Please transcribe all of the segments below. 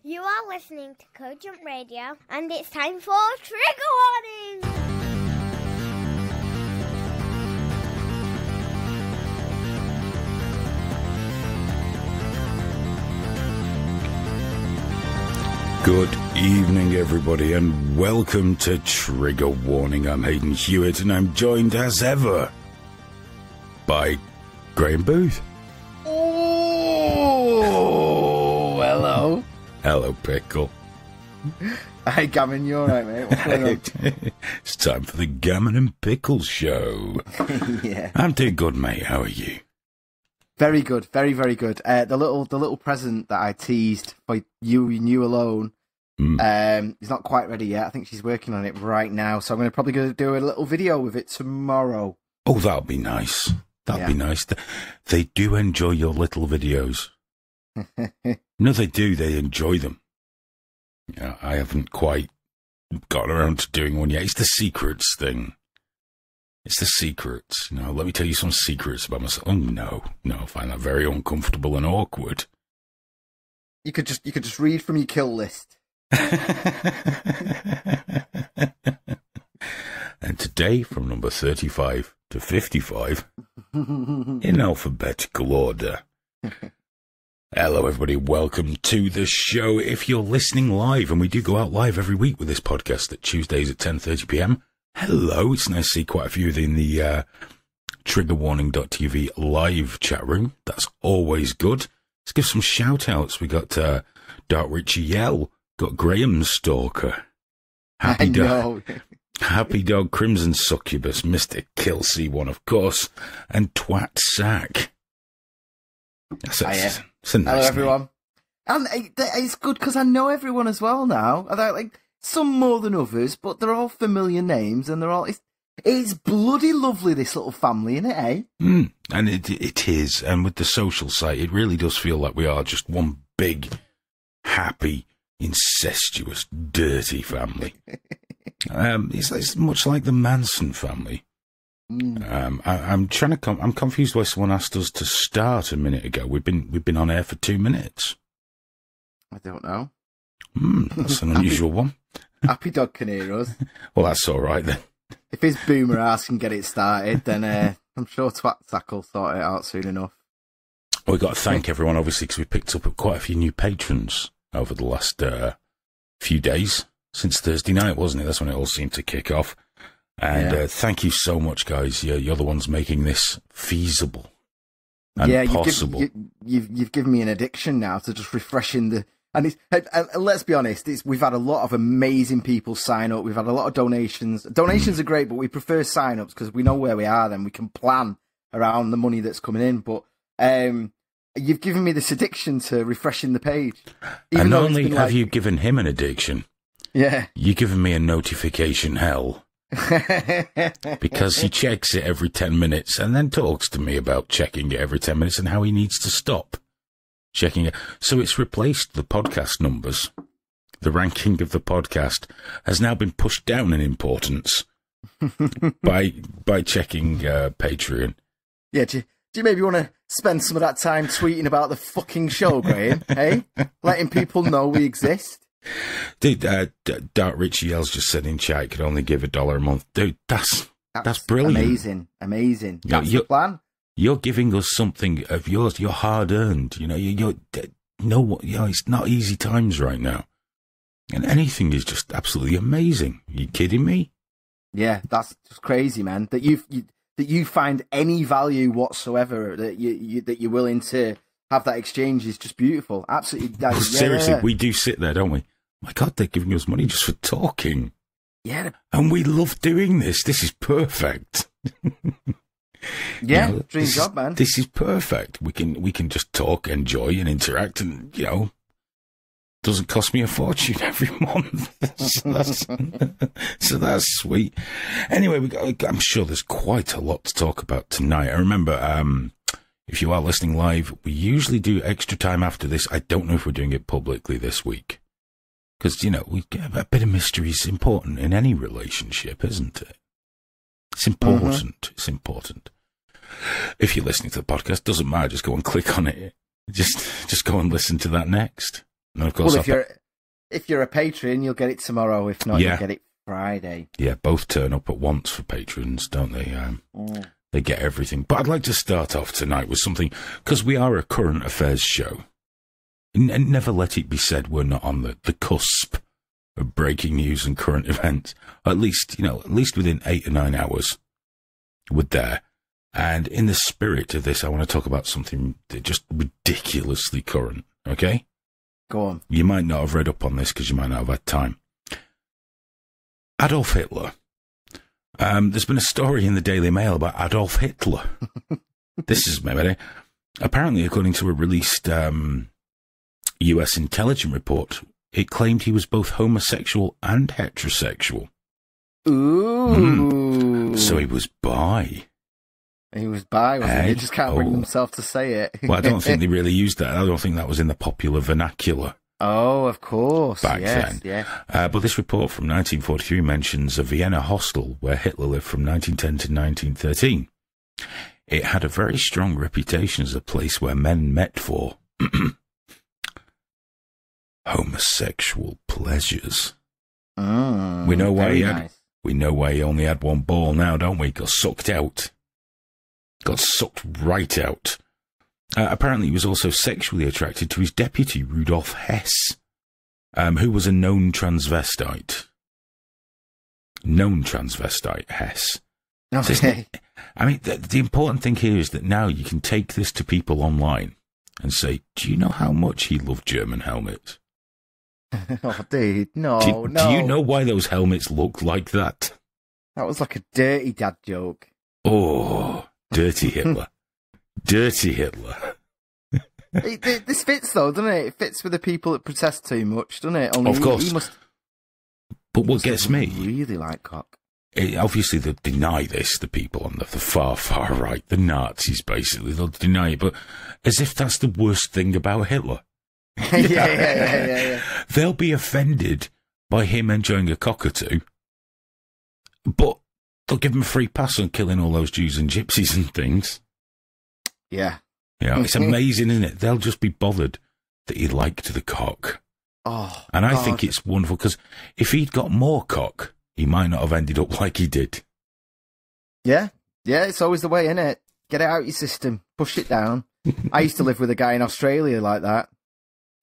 You are listening to Cogent Radio, and it's time for Trigger Warning! Good evening, everybody, and welcome to Trigger Warning. I'm Hayden Hewitt, and I'm joined as ever by Graham Booth. Oh, hello. Hello, Pickle. Hey, Gammon, you alright, mate? What's going on? It's time for the Gammon and Pickle Show. Yeah. I'm doing good, mate. How are you? Very good, very, very good. The little present that I teased for you and you alone, is not quite ready yet. I think she's working on it right now, so I'm probably going to do a little video with it tomorrow. Oh, that'll be nice. That'll be nice. They do enjoy your little videos. No, they do. They enjoy them. Yeah, I haven't quite gotten around to doing one yet. It's the secrets thing. It's the secrets. You know, let me tell you some secrets about myself. Oh, no, I find that very uncomfortable and awkward. You could just read from your kill list. And today, from number 35 to 55, in alphabetical order. Hello, everybody. Welcome to the show. If you're listening live, and we do go out live every week with this podcast at Tuesdays at 10:30 p.m., hello. It's nice to see quite a few in the triggerwarning.tv live chat room. That's always good. Let's give some shout-outs. We got Dark Richie Yell, got Graham Stalker, Happy Dog, Happy Dog Crimson Succubus, Mr. Kill C1, of course, and Twat Sack. That's a nice Hello, everyone. name. And it's good because I know everyone as well now. Like some more than others, but they're all familiar names, and they're all. It's bloody lovely, this little family, isn't it, eh? And it is. And with the social site, it really does feel like we are just one big, happy, incestuous, dirty family. It's much like the Manson family. I'm confused why someone asked us to start a minute ago. We've been on air for 2 minutes. I don't know. That's an unusual one. Happy Dog can hear us. Well, that's all right then. If his boomer ass can get it started, then I'm sure Twat Sack will sort it out soon enough. Well, we've got to thank everyone, obviously, because we picked up quite a few new patrons over the last few days. Since Thursday night, wasn't it? That's when it all seemed to kick off. And thank you so much, guys. You're the ones making this feasible and possible. You've given me an addiction now to just refreshing the... And let's be honest, we've had a lot of amazing people sign up. We've had a lot of donations. Donations are great, but we prefer sign-ups because we know where we are, then we can plan around the money that's coming in. But you've given me this addiction to refreshing the page. And not only have you given him an addiction, you've given me a notification hell. Because he checks it every 10 minutes and then talks to me about checking it every 10 minutes and how he needs to stop checking it. So it's replaced the podcast numbers. The ranking of the podcast has now been pushed down in importance by checking Patreon. Yeah, do you maybe want to spend some of that time tweeting about the fucking show, Graham? Hey? Letting people know we exist? Dude, Dark Richie Yells just said in chat, could only give $1 a month. Dude, that's brilliant. Amazing. That's the plan. You're giving us something of yours, you're hard earned. You know, it's not easy times right now. And anything is just absolutely amazing. Are you kidding me? Yeah, that's just crazy, man. That you find any value whatsoever, that you're willing to have that exchange is just beautiful. Absolutely. Seriously, we do sit there, don't we? My God, they're giving us money just for talking. Yeah. And we love doing this. This is perfect. Yeah, dream job, man. This is perfect. We can just talk, enjoy, and interact, and doesn't cost me a fortune every month. so that's sweet. Anyway, I'm sure there's quite a lot to talk about tonight. I remember, if you are listening live, we usually do extra time after this. I don't know if we're doing it publicly this week. Because, a bit of mystery is important in any relationship, isn't it? It's important. It's important. If you're listening to the podcast, doesn't matter. Just go and click on it. Just go and listen to that next. And of course, if you're a patron, you'll get it tomorrow. If not, you'll get it Friday. Yeah, both turn up at once for patrons, don't they? They get everything. But I'd like to start off tonight with something, because we are a current affairs show. And never let it be said we're not on the cusp of breaking news and current events. At least within 8 or 9 hours, we're there. And in the spirit of this, I want to talk about something just ridiculously current, okay? Go on. You might not have read up on this because you might not have had time. Adolf Hitler. There's been a story in the Daily Mail about Adolf Hitler. This is maybe... Apparently, according to a released US intelligence report, it claimed he was both homosexual and heterosexual. Ooh. So he was bi. He was bi, wasn't he? He just can't bring himself to say it. Well, I don't think they really used that. I don't think that was in the popular vernacular. Oh, of course. Back then. Yeah. But this report from 1943 mentions a Vienna hostel where Hitler lived from 1910 to 1913. It had a very strong reputation as a place where men met for homosexual pleasures. We know why he only had one ball now, don't we? Got sucked out. Got sucked right out. Apparently, he was also sexually attracted to his deputy, Rudolf Hess, who was a known transvestite. Hess. Okay. So I mean, the important thing here is that now you can take this to people online and say, do you know how much he loved German helmets? Oh, dude, no. Do you know why those helmets look like that? That was like a dirty dad joke. Oh, dirty Hitler. Dirty Hitler. This fits, though, doesn't it? It fits with the people that protest too much, doesn't it? Of course. But what gets me... really like cock. Obviously, they'll deny this, the people on the far, far right, the Nazis, basically. They'll deny it, but as if that's the worst thing about Hitler. Yeah. They'll be offended by him enjoying a cockatoo, but they'll give him a free pass on killing all those Jews and gypsies and things. Yeah. It's amazing, isn't it? They'll just be bothered that he liked the cock. Oh, and I think it's wonderful, because if he'd got more cock, he might not have ended up like he did. Yeah, it's always the way, isn't it? Get it out of your system, push it down. I used to live with a guy in Australia like that.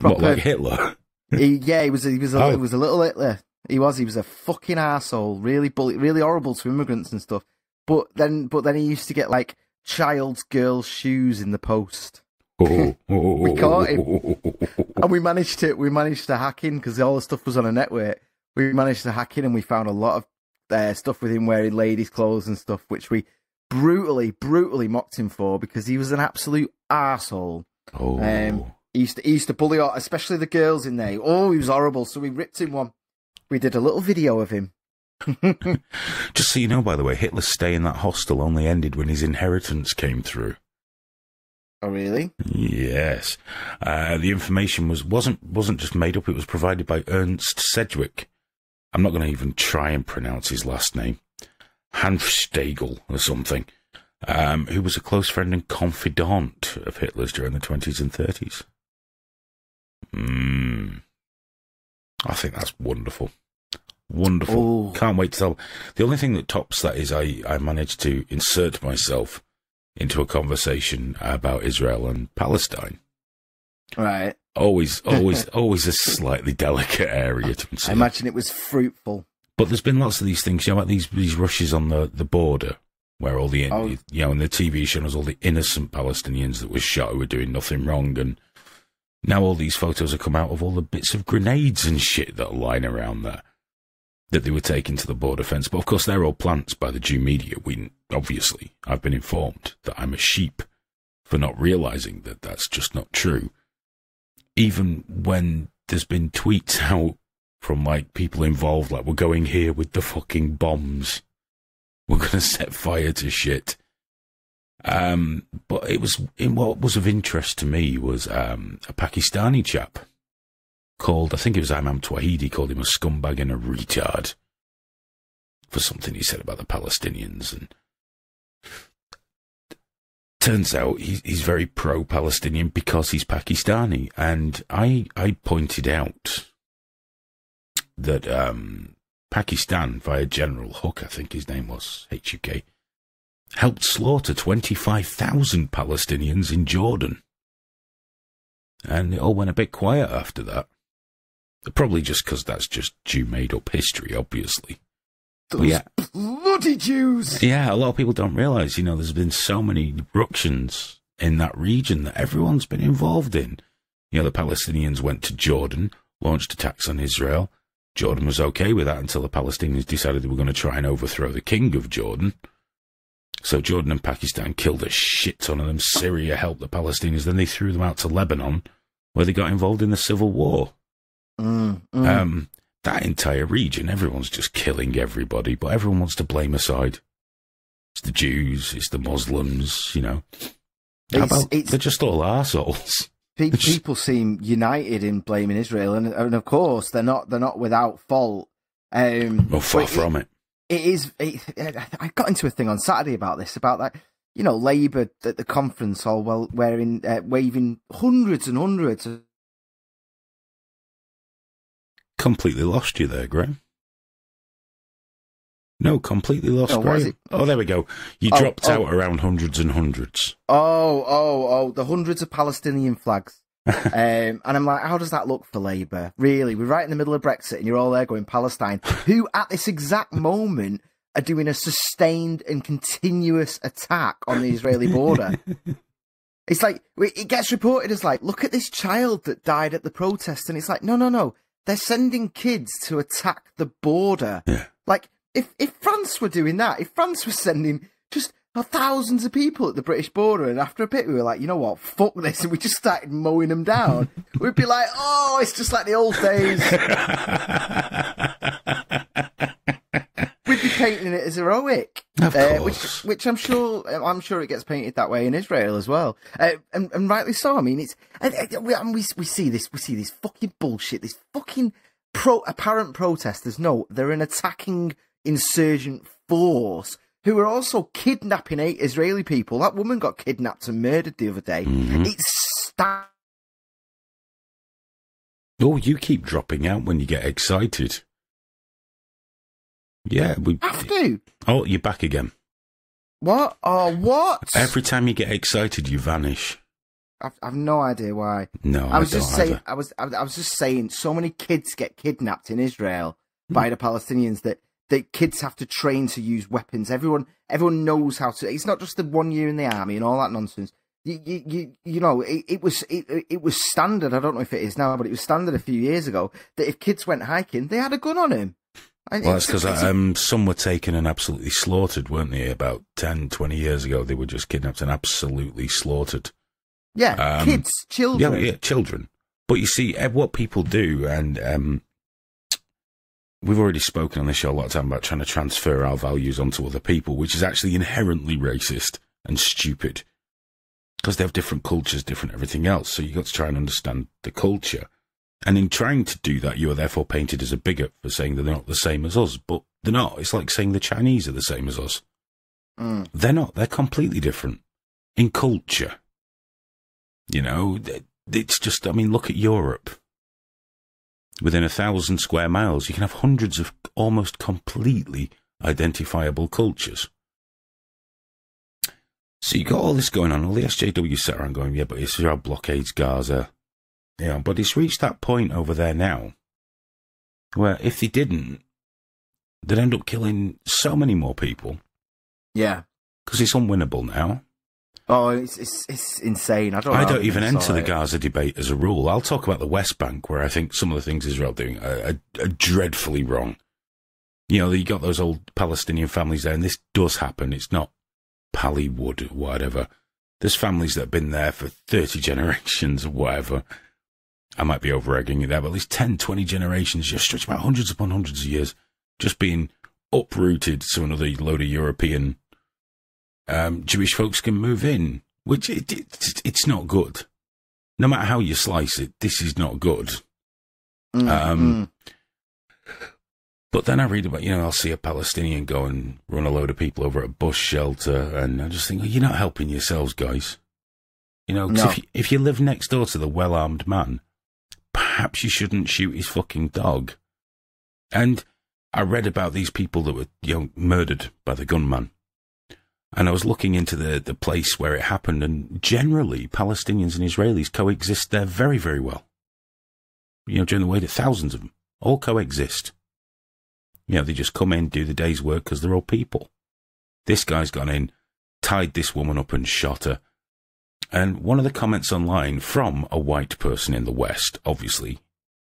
What, like Hitler? He was a little Hitler. He was a fucking arsehole, really horrible to immigrants and stuff. But then he used to get like child's girl shoes in the post. We caught him, and we managed to hack in, because all the stuff was on a network. We managed to hack in, and we found a lot of stuff with him wearing ladies' clothes and stuff, which we brutally mocked him for, because he was an absolute arsehole. He used to bully, especially the girls in there. Oh, he was horrible. So we ripped him one. We did a little video of him. Just so you know, by the way, Hitler's stay in that hostel only ended when his inheritance came through. Oh, really? Yes. The information wasn't just made up. It was provided by Ernst Sedgwick. I'm not going to even try and pronounce his last name. Hanfstegel or something. Who was a close friend and confidant of Hitler's during the 20s and 30s. I think that's wonderful. Wonderful. Ooh. Can't wait to tell. The only thing that tops that is I managed to insert myself into a conversation about Israel and Palestine. Right. Always a slightly delicate area to consider. I imagine it was fruitful. But there's been lots of these things, like these rushes on the border, where all the, in the TV shows all the innocent Palestinians that were shot who were doing nothing wrong, and now all these photos have come out of all the bits of grenades and shit that are lying around there that they were taking to the border fence. But of course, they're all plants by the Jew media. I've been informed that I'm a sheep for not realising that that's just not true. Even when there's been tweets out from, like, people involved, like, we're going here with the fucking bombs. We're going to set fire to shit. But what was of interest to me was a Pakistani chap called, I think it was Imam Tawhidi, called him a scumbag and a retard for something he said about the Palestinians. And turns out he's very pro-Palestinian because he's Pakistani. And I pointed out that Pakistan, via General Hook, I think his name was, HUK, helped slaughter 25,000 Palestinians in Jordan. And it all went a bit quiet after that. Probably just because that's just Jew-made-up history, obviously. Those bloody Jews! Yeah, a lot of people don't realise, there's been so many eruptions in that region that everyone's been involved in. The Palestinians went to Jordan, launched attacks on Israel. Jordan was okay with that until the Palestinians decided they were going to try and overthrow the king of Jordan. So Jordan and Pakistan killed a shit ton of them. Syria helped the Palestinians. Then they threw them out to Lebanon, where they got involved in the civil war. That entire region, everyone's just killing everybody, but everyone wants to blame a side. It's the Jews, it's the Muslims, they're just all arseholes. People seem united in blaming Israel, and of course they're not without fault. Far from it. I got into a thing on Saturday about this, about that. Labour at the conference hall, waving hundreds and hundreds of. Completely lost you there, Graham. No, completely lost Graham. Oh, there we go. You dropped out around hundreds and hundreds. The hundreds of Palestinian flags. And I'm like, how does that look for Labour? Really? We're right in the middle of Brexit and you're all there going Palestine, who at this exact moment are doing a sustained and continuous attack on the Israeli border. It's like, it gets reported as like, look at this child that died at the protest. And it's like, no. They're sending kids to attack the border. Yeah. Like, if France were doing that, if France was sending just thousands of people at the British border, and after a bit we were like, you know what, fuck this, and we just started mowing them down, we'd be like, oh, it's just like the old days. We'd be painting it as heroic, of course. Which I'm sure it gets painted that way in Israel as well, and rightly so. I mean, we see this fucking bullshit, this fucking apparent protesters. No, they're an attacking insurgent force who are also kidnapping 8 Israeli people. That woman got kidnapped and murdered the other day. Mm-hmm. Oh, you keep dropping out when you get excited. Yeah, we have to. Oh, you're back again. What? Oh, what? Every time you get excited, you vanish. I've no idea why. No, I was just saying. I was just saying. So many kids get kidnapped in Israel by the Palestinians that kids have to train to use weapons. Everyone knows how to. It's not just the 1 year in the army and all that nonsense. It was standard. I don't know if it is now, but it was standard a few years ago that if kids went hiking, they had a gun on them. Well, that's because some were taken and absolutely slaughtered, weren't they? About 10, 20 years ago, they were just kidnapped and absolutely slaughtered. Yeah, kids, children. Yeah, children. But you see, what people do, and we've already spoken on this show a lot of time about trying to transfer our values onto other people, which is actually inherently racist and stupid. Because they have different cultures, different everything else. So you've got to try and understand the culture. And in trying to do that, you are therefore painted as a bigot for saying that they're not the same as us. But they're not. It's like saying the Chinese are the same as us. They're not. They're completely different in culture. It's just, look at Europe. Within 1,000 square miles, you can have hundreds of almost completely identifiable cultures. So you got all this going on. All the SJW sat around going, yeah, but Israel blockades Gaza. Yeah, but it's reached that point over there now where if they didn't, they'd end up killing so many more people. Yeah. Because it's unwinnable now. Oh, it's insane. I don't even enter the Gaza debate as a rule. I'll talk about the West Bank, where I think some of the things Israel doing are dreadfully wrong. You got those old Palestinian families there, and this does happen. It's not Pallywood or whatever. There's families that have been there for 30 generations or whatever. I might be over-egging it there, but at least 10, 20 generations, just stretch about hundreds upon hundreds of years, just being uprooted so another load of European Jewish folks can move in, which it's not good. No matter how you slice it, this is not good. But But then I read about, I'll see a Palestinian go and run a load of people over at a bus shelter, and I just think, you're not helping yourselves, guys. 'Cause No. if you live next door to the well-armed man, perhaps you shouldn't shoot his fucking dog. And I read about these people that were, murdered by the gunman. And I was looking into the place where it happened, and generally Palestinians and Israelis coexist there very, very well. During the way that thousands of them all coexist. They just come in, do the day's work because they're all people. This guy's gone in, tied this woman up and shot her. And one of the comments online from a white person in the West, obviously,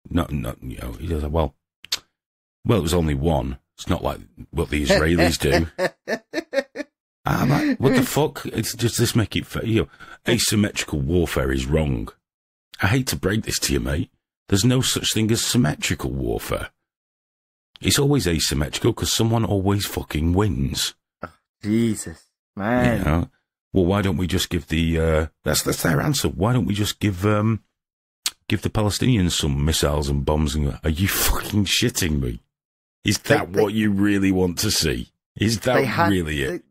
he does, well, it was only one. It's not like what the Israelis do. I'm like, what the fuck? It's just this make it fair. Asymmetrical warfare is wrong. I hate to break this to you, mate. There's no such thing as symmetrical warfare. It's always asymmetrical because someone always fucking wins. Oh, Jesus, man. Well, why don't we just give that's their answer. Why don't we just give the Palestinians some missiles and bombs? And are you fucking shitting me? Is that what you really want to see? Is that really it?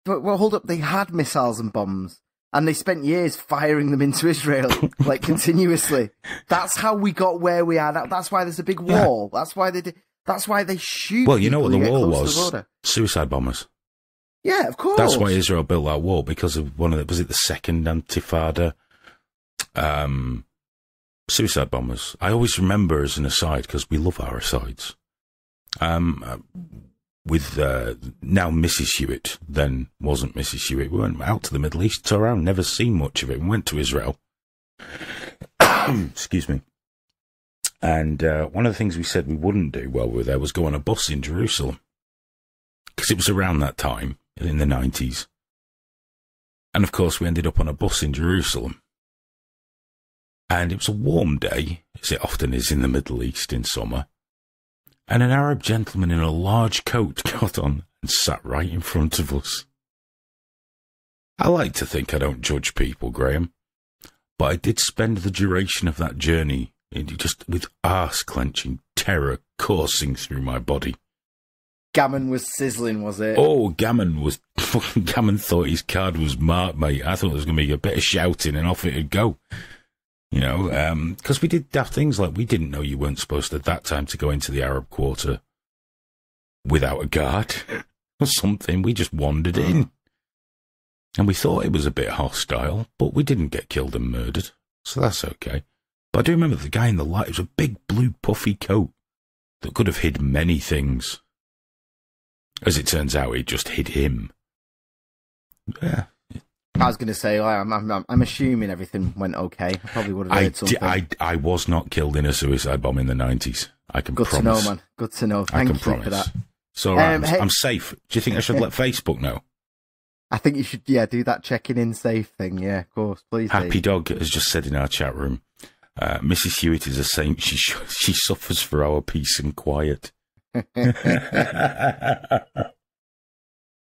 Well, hold up. They had missiles and bombs, and they spent years firing them into Israel, like continuously. That's how we got where we are now. That's why there's a big wall. Yeah. That's why they did. That's why they shoot. Well, you know what the wall was? Suicide bombers. Yeah, of course. That's why Israel built that wall, because of was it the second Intifada? Suicide bombers. I always remember as an aside, because we love our asides. With now Mrs. Hewitt, then wasn't Mrs. Hewitt. We went out to the Middle East, toured around, never seen much of it. We went to Israel. Excuse me. And one of the things we said we wouldn't do while we were there was go on a bus in Jerusalem. Because it was around that time, in the 90s. And of course, we ended up on a bus in Jerusalem. And it was a warm day, as it often is in the Middle East in summer. And an Arab gentleman in a large coat got on and sat right in front of us. I like to think I don't judge people, Graham. But I did spend the duration of that journey just with arse-clenching terror coursing through my body. Gammon was sizzling, was it? Oh, Gammon thought his card was marked, mate. I thought there was going to be a bit of shouting and off it'd go. Because we did daft things like we didn't know you weren't supposed at that time to go into the Arab quarter without a guard or something. We just wandered in. And we thought it was a bit hostile, but we didn't get killed and murdered. So that's okay. But I do remember the guy in the light. It was a big blue puffy coat that could have hid many things. As it turns out, it just hid him. Yeah. I was going to say, I'm assuming everything went okay. I probably would have heard something. I was not killed in a suicide bomb in the 90s. I can promise. Good to know, man. Good to know. Thank you for that. So I'm safe. Do you think I should let Facebook know? I think you should, do that checking in safe thing. Yeah, of course. Please. Happy Dog has just said in our chat room, Mrs. Hewitt is a saint. She suffers for our peace and quiet.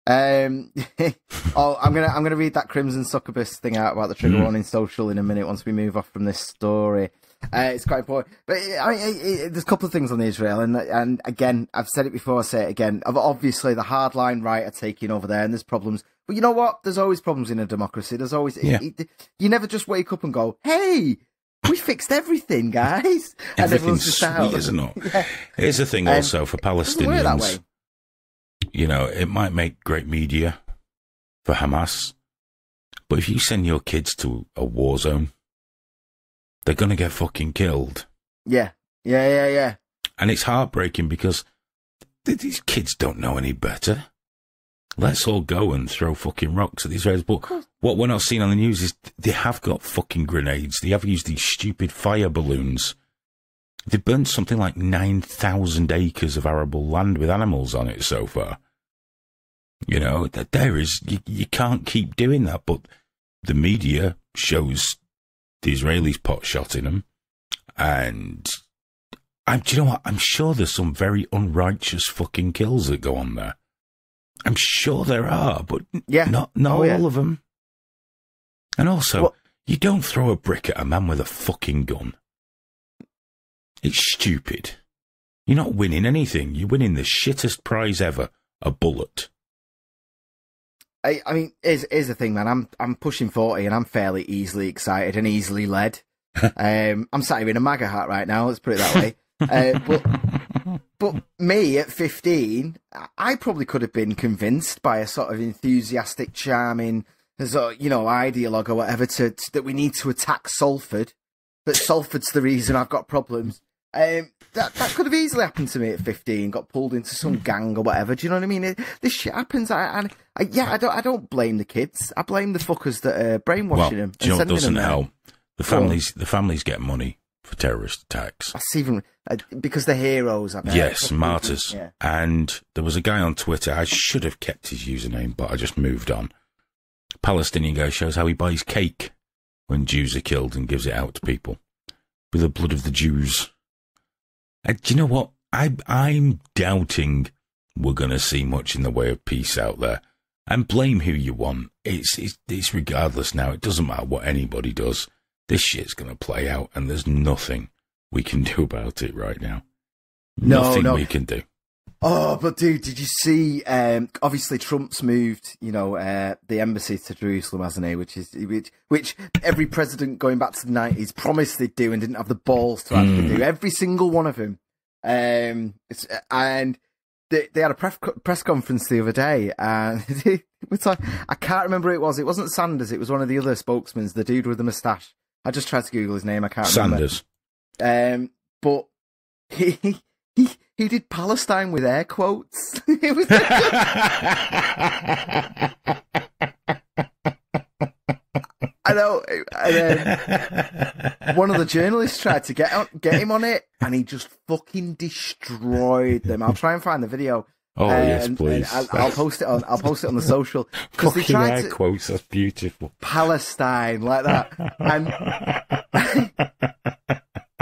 I'm gonna read that Crimson Succubus thing out about the trigger warning social in a minute once we move off from this story. It's quite important, but there's a couple of things on Israel, and again, I've said it before, I say it again. Obviously, the hardline right are taking over there, and there's problems. But you know what? There's always problems in a democracy. There's always you never just wake up and go, "Hey, we fixed everything, guys." Everything's sweet, isn't it? Yeah. Here's the thing, also for Palestinians. That way. It might make great media for Hamas, but if you send your kids to a war zone, they're going to get fucking killed. Yeah. And it's heartbreaking because these kids don't know any better. Let's all go and throw fucking rocks at the Israelis. But what we're not seeing on the news is they have got fucking grenades. They have used these stupid fire balloons. They burnt something like 9,000 acres of arable land with animals on it so far. You can't keep doing that, but the media shows the Israelis pot shotting them, and do you know what? I'm sure there's some very unrighteous fucking kills that go on there. I'm sure there are, but not all of them. And also, you don't throw a brick at a man with a fucking gun. It's stupid. You're not winning anything. You're winning the shittest prize ever, a bullet. I mean, here's the thing, man. I'm pushing 40 and I'm fairly easily excited and easily led. I'm sat here in a MAGA hat right now, let's put it that way. But me at 15, I probably could have been convinced by a sort of enthusiastic, charming, ideologue or whatever that we need to attack Salford. That Salford's the reason I've got problems. That could have easily happened to me at 15. Got pulled into some gang or whatever. Do you know what I mean? This shit happens. I don't blame the kids. I blame the fuckers that are brainwashing them. Do you know what doesn't help? The families get money for terrorist attacks. That's even because they're heroes. Yes, martyrs. Yeah. And there was a guy on Twitter. I should have kept his username, but I just moved on. Palestinian guy shows how he buys cake when Jews are killed and gives it out to people with the blood of the Jews. Do you know what? I'm doubting we're going to see much in the way of peace out there. And blame who you want. It's regardless now. It doesn't matter what anybody does. This shit's going to play out, and there's nothing we can do about it right now. Nothing we can do. Oh, but dude, did you see? Obviously, Trump's moved, the embassy to Jerusalem, hasn't he? Which every president going back to the 90s promised they'd do and didn't have the balls to actually do. Every single one of them. And they had a press conference the other day, and it was like, I can't remember who it was. It wasn't Sanders. It was one of the other spokesmen, the dude with the moustache. I just tried to Google his name. I can't remember. Sanders. But he did Palestine with air quotes. It was I know. And one of the journalists tried to get him on it, and he just fucking destroyed them. I'll try and find the video. Oh yes, please. I'll post it on the social. Because they tried to quotes. That's beautiful. Palestine like that,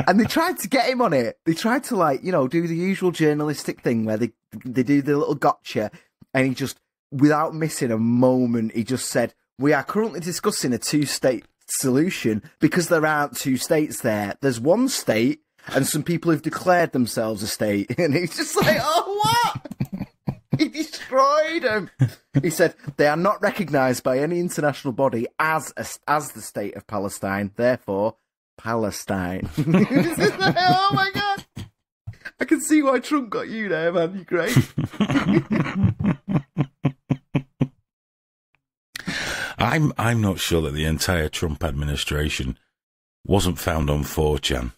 and they tried to get him on it. They tried to do the usual journalistic thing where they do the little gotcha, and he just, without missing a moment, he just said, "We are currently discussing a 2-state solution because there aren't 2 states there. There's 1 state, and some people have declared themselves a state." And he's just like, "Oh, what?" He destroyed them. He said they are not recognised by any international body as the state of Palestine. Therefore, Palestine. Oh my god! I can see why Trump got you there, man. You're great. I'm not sure that the entire Trump administration wasn't found on 4chan.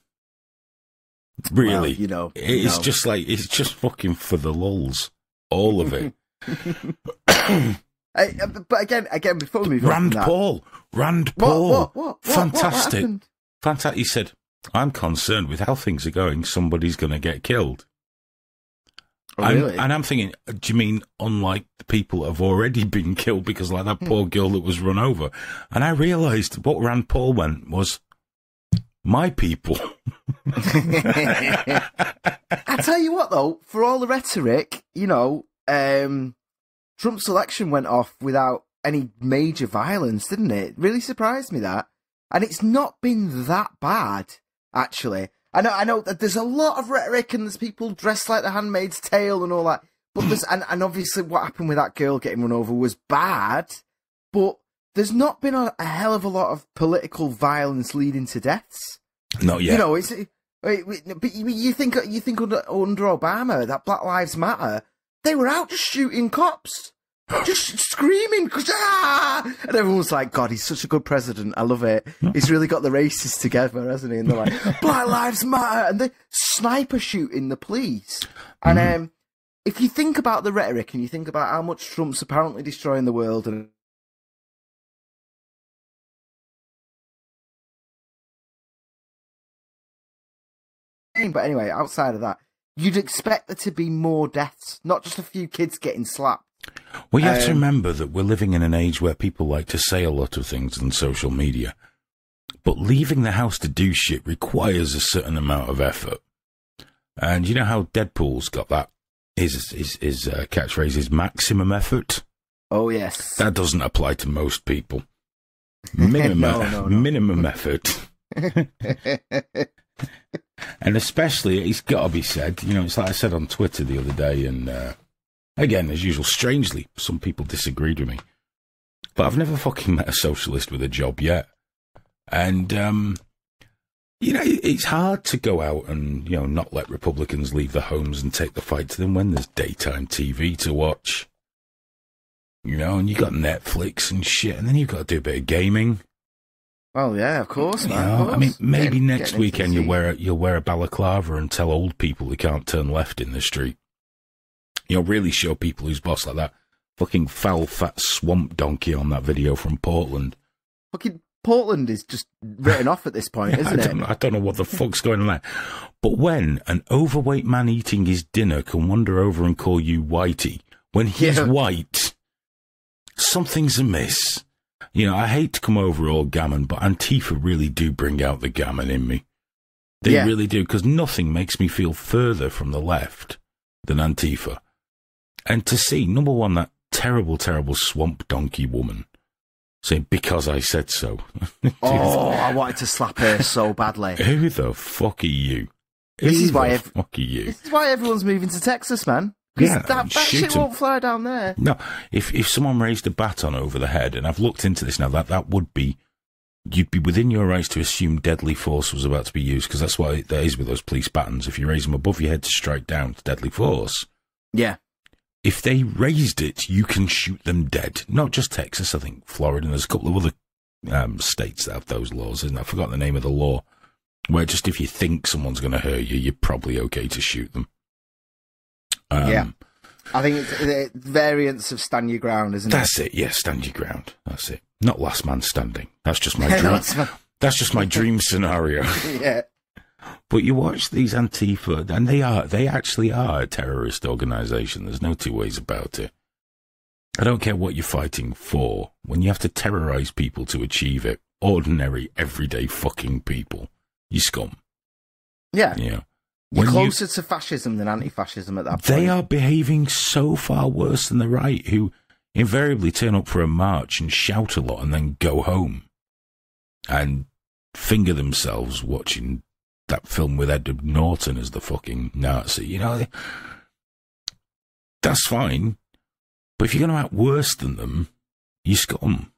Really, well, it's just like, it's just fucking for the lulls, all of it. But again, before we move Rand on, Rand Paul, what fantastic, happened? fantastic. He said, "I'm concerned with how things are going. Somebody's going to get killed." Oh, really? And I'm thinking, do you mean unlike the people that have already been killed? Because like that poor girl that was run over. And I realised what Rand Paul meant was, my people. I tell you what, though, for all the rhetoric, Trump's election went off without any major violence, didn't it? It really surprised me, that. And it's not been that bad, actually. I know that there's a lot of rhetoric and there's people dressed like the Handmaid's Tale and all that. But there's, and obviously what happened with that girl getting run over was bad. But there's not been a hell of a lot of political violence leading to deaths. Not yet. But you think under Obama, that Black Lives Matter, they were out just shooting cops. Just screaming, and everyone was like, "God, he's such a good president. I love it. He's really got the races together, hasn't he?" And they're like, "Black Lives Matter," and they sniper shooting the police. And if you think about the rhetoric and you think about how much Trump's apparently destroying the world, and but anyway, outside of that, you'd expect there to be more deaths, not just a few kids getting slapped. Well, you have to remember that we're living in an age where people like to say a lot of things on social media, but leaving the house to do shit requires a certain amount of effort. And you know how Deadpool's got that? His catchphrase is maximum effort. Oh, yes. That doesn't apply to most people. Minimum effort. And especially, it's got to be said, you know, it's like I said on Twitter the other day, and again, as usual, strangely, some people disagreed with me. But I've never fucking met a socialist with a job yet. And, you know, it's hard to go out and, you know, not let Republicans leave their homes and take the fight to them when there's daytime TV to watch. You know, and you got Netflix and shit, and then you've got to do a bit of gaming. Oh yeah, of course, man. You know, of course. I mean, maybe next weekend you'll wear a balaclava and tell old people they can't turn left in the street. You'll really show people who's boss, like that fucking foul fat swamp donkey on that video from Portland. Fucking Portland is just written off at this point, isn't it? I don't know what the fuck's going on there. But when an overweight man eating his dinner can wander over and call you whitey, when he's white, something's amiss. You know, I hate to come over all gammon, but Antifa really do bring out the gammon in me. They really do, because nothing makes me feel further from the left than Antifa. And to see, number one, that terrible, terrible swamp donkey woman saying, because I said so. I wanted to slap her so badly. Who the fuck are you? This is why everyone's moving to Texas, man. Yeah, that shit won't fly down there. No, if someone raised a baton over the head, and I've looked into this now, that would be, you'd be within your rights to assume deadly force was about to be used, because that's what that is with those police batons. If you raise them above your head to strike down, it's deadly force. Yeah. If they raised it, you can shoot them dead. Not just Texas, I think Florida, and there's a couple of other states that have those laws, isn't it? I forgot the name of the law, where just if you think someone's going to hurt you, you're probably okay to shoot them. I think it's variants of stand your ground, isn't it? That's it, yeah, stand your ground. That's it. Not last man standing. That's just my dream. That's just my dream scenario. Yeah. But you watch these Antifa, and they actually are a terrorist organisation. There's no two ways about it. I don't care what you're fighting for. When you have to terrorise people to achieve it, ordinary, everyday fucking people, you scum. Yeah. You know, you're closer to fascism than anti-fascism at that point. They are behaving so far worse than the right, who invariably turn up for a march and shout a lot and then go home and finger themselves watching that film with Edward Norton as the fucking Nazi. You know, that's fine. But if you're going to act worse than them, you scum.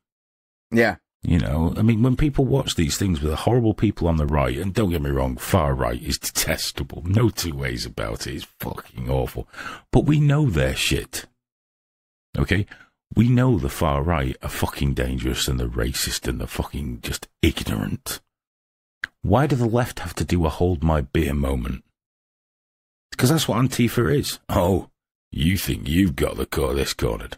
Yeah. You know, I mean, when people watch these things with the horrible people on the right, and don't get me wrong, far right is detestable. No two ways about it. It's fucking awful. But we know their shit. Okay? We know the far right are fucking dangerous and they're racist and they're fucking just ignorant. Why do the left have to do a hold my beer moment? Because that's what Antifa is. Oh, you think you've got this cornered.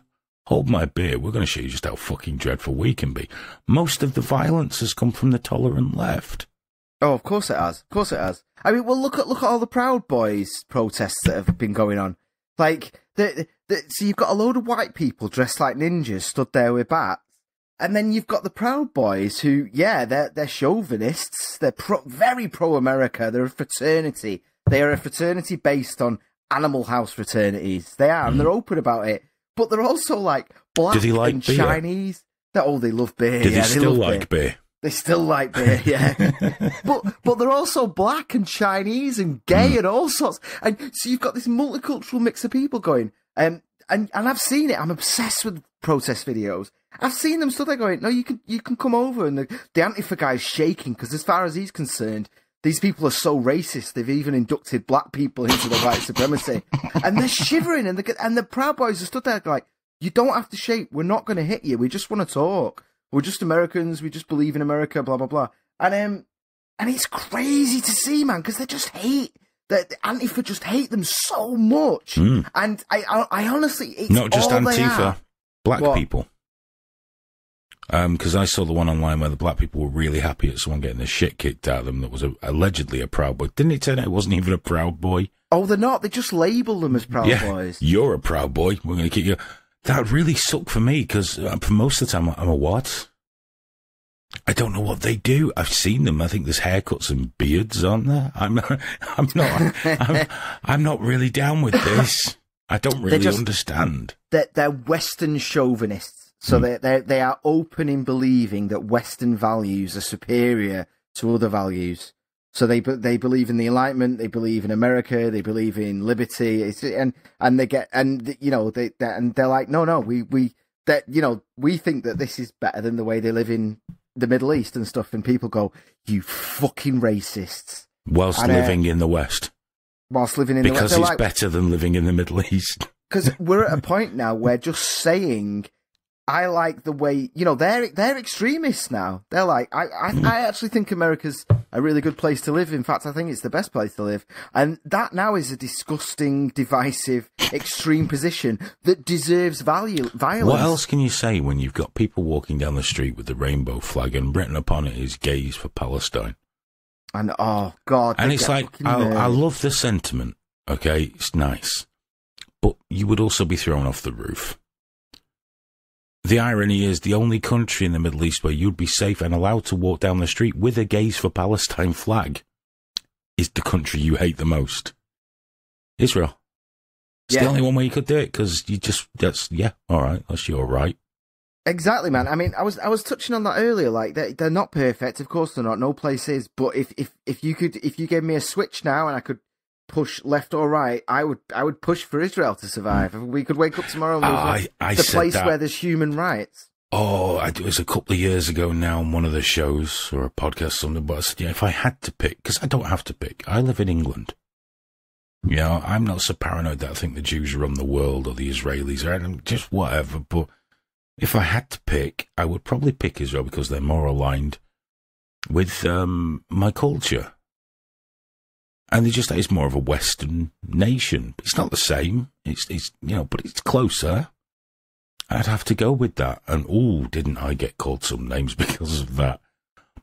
Hold my beer, we're going to show you just how fucking dreadful we can be. Most of the violence has come from the tolerant left. Oh, of course it has. Of course it has. I mean, well, look at all the Proud Boys protests that have been going on. Like, so you've got a load of white people dressed like ninjas stood there with bats, and then you've got the Proud Boys who, yeah, they're chauvinists. They're very pro-America. They're a fraternity. They are a fraternity based on Animal House fraternities. They are, and they're open about it. But they're also like black and beer? Chinese. They love beer. Do they still like beer? They still like beer, yeah. but they're also black and Chinese and gay and all sorts. And so you've got this multicultural mix of people going. And I've seen it. I'm obsessed with protest videos. I've seen them stood there going, no, you can come over. And the Antifa guy's shaking because as far as he's concerned, these people are so racist, they've even inducted black people into the white supremacy. And they're shivering, and the Proud Boys are stood there like, you don't have to shake, we're not going to hit you, we just want to talk. We're just Americans, we just believe in America, blah, blah, blah. And it's crazy to see, man, because they just hate, the Antifa just hate them so much. And I honestly, it's not just all Antifa, black people. Because I saw the one online where the black people were really happy at someone getting the shit kicked out of them that was allegedly a Proud Boy. Didn't it turn out it wasn't even a Proud Boy? Oh, they're not. They just label them as Proud Boys. You're a Proud Boy. We're going to kick you. That really sucked for me because for most of the time I'm a what? I don't know what they do. I've seen them. I think there's haircuts and beards on there. I'm not really down with this. I don't really understand. They're Western chauvinists. So they are open in believing that Western values are superior to other values. So they believe in the Enlightenment, they believe in America, they believe in liberty, and they get, and you know, they're like, no, we think that this is better than the way they live in the Middle East and stuff. And people go, you fucking racists. Whilst living in the West. Whilst living in the West. Because it's better than living in the Middle East. Because we're at a point now where just saying, I like the way, you know, they're extremists now. They're like, I actually think America's a really good place to live. In fact, I think it's the best place to live. And that now is a disgusting, divisive, extreme position that deserves violence. What else can you say when you've got people walking down the street with the rainbow flag and written upon it is gays for Palestine? And, oh, God. And it's like, I love the sentiment, okay? It's nice. But you would also be thrown off the roof. The irony is the only country in the Middle East where you'd be safe and allowed to walk down the street with a Gays for Palestine flag is the country you hate the most. Israel. It's the only one where you could do it because all right, that's your right. Exactly, man. I mean, I was touching on that earlier. Like, they're not perfect, of course they're not. No place is. But if you gave me a switch now and I could push left or right, I would push for Israel to survive. We could wake up tomorrow and the place where there's human rights. Oh, it was a couple of years ago now on one of the shows or a podcast or something, but I said, if I had to pick, because I don't have to pick, I live in England. You know, I'm not so paranoid that I think the Jews run the world or the Israelis or just whatever, but if I had to pick, I would probably pick Israel because they're more aligned with my culture. And it's more of a Western nation. It's not the same. It's but it's closer. I'd have to go with that. And didn't I get called some names because of that?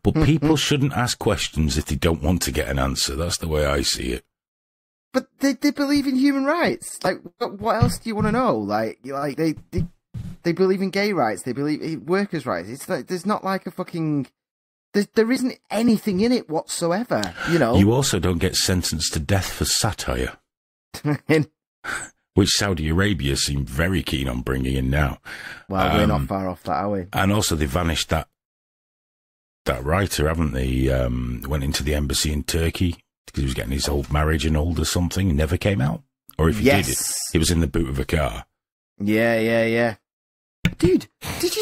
But people shouldn't ask questions if they don't want to get an answer. That's the way I see it. But they believe in human rights. Like, what else do you want to know? Like they believe in gay rights. They believe in workers' rights. It's like there's not like a fucking. There isn't anything in it whatsoever, you know. You also don't get sentenced to death for satire, which Saudi Arabia seem very keen on bringing in now. Well, we're not far off that, are we? And also, they vanished that writer, haven't they? Went into the embassy in Turkey because he was getting his old marriage annulled or something. He never came out, or if he did, it was in the boot of a car. Yeah. Dude, did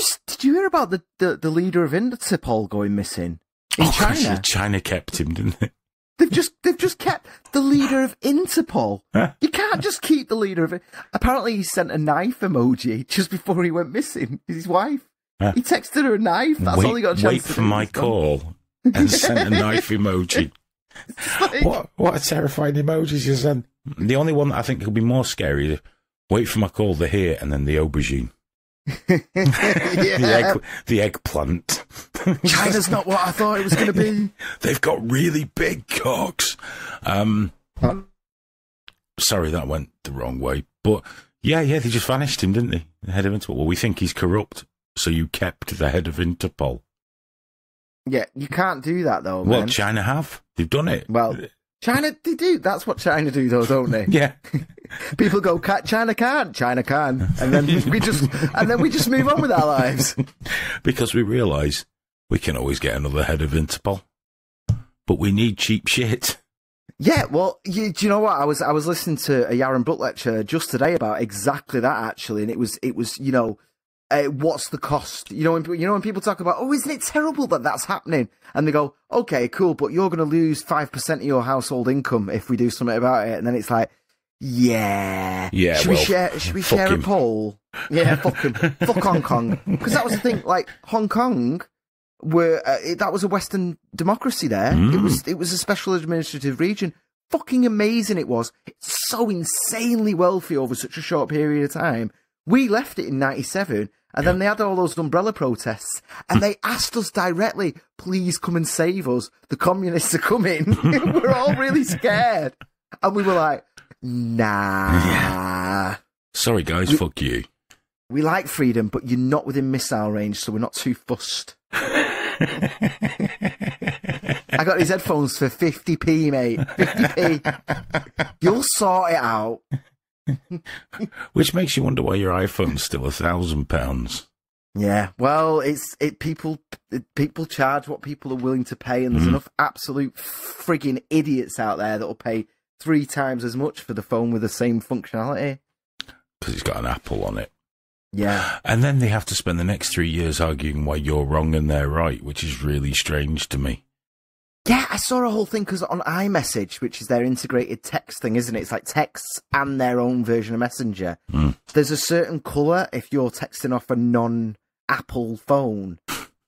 you hear about the leader of Interpol going missing in China? Gosh, China kept him, didn't they? They've just kept the leader of Interpol. You can't just keep the leader of it. Apparently, he sent a knife emoji just before he went missing. His wife. He texted her a knife. That's all he got a chance to do. Wait for my call and sent a knife emoji. What a terrifying emojis you sent. The only one that I think could be more scary is wait for my call, they're here, and then the aubergine. the eggplant. China's not what I thought it was going to be. They've got really big cocks. Sorry, that went the wrong way. But yeah, they just vanished him, didn't they? The head of Interpol. Well, we think he's corrupt, so you kept the head of Interpol. Yeah, you can't do that though. Well, man. China have. They've done it. Well, China, they do. That's what China do, though, don't they? Yeah. People go, China can't, China can, and then we just move on with our lives because we realise we can always get another head of Interpol, but we need cheap shit. Yeah, well, do you know what? I was listening to a Yaron Buck lecture just today about exactly that actually, and it was what's the cost? You know when people talk about, isn't it terrible that that's happening? And they go, okay, cool, but you're going to lose 5% of your household income if we do something about it. And then it's like, yeah. Should we share a poll? Yeah, fuck Hong Kong. Because that was the thing, like Hong Kong that was a Western democracy there. It was a special administrative region. Fucking amazing it was. It's so insanely wealthy over such a short period of time. We left it in 97, and then they had all those umbrella protests, and they asked us directly, please come and save us. The communists are coming. We're all really scared. And we were like, nah. Yeah. Sorry, guys, fuck you. We like freedom, but you're not within missile range, so we're not too fussed. I got these headphones for 50p, mate. 50p. You'll sort it out. Which makes you wonder why your iPhone's still £1,000. Yeah, well, people charge what people are willing to pay, and there's enough absolute frigging idiots out there that will pay 3 times as much for the phone with the same functionality. Because it's got an Apple on it. Yeah. And then they have to spend the next 3 years arguing why you're wrong and they're right, which is really strange to me. Yeah, I saw a whole thing because on iMessage, which is their integrated text thing, isn't it? It's like texts and their own version of Messenger. There's a certain colour if you're texting off a non-Apple phone.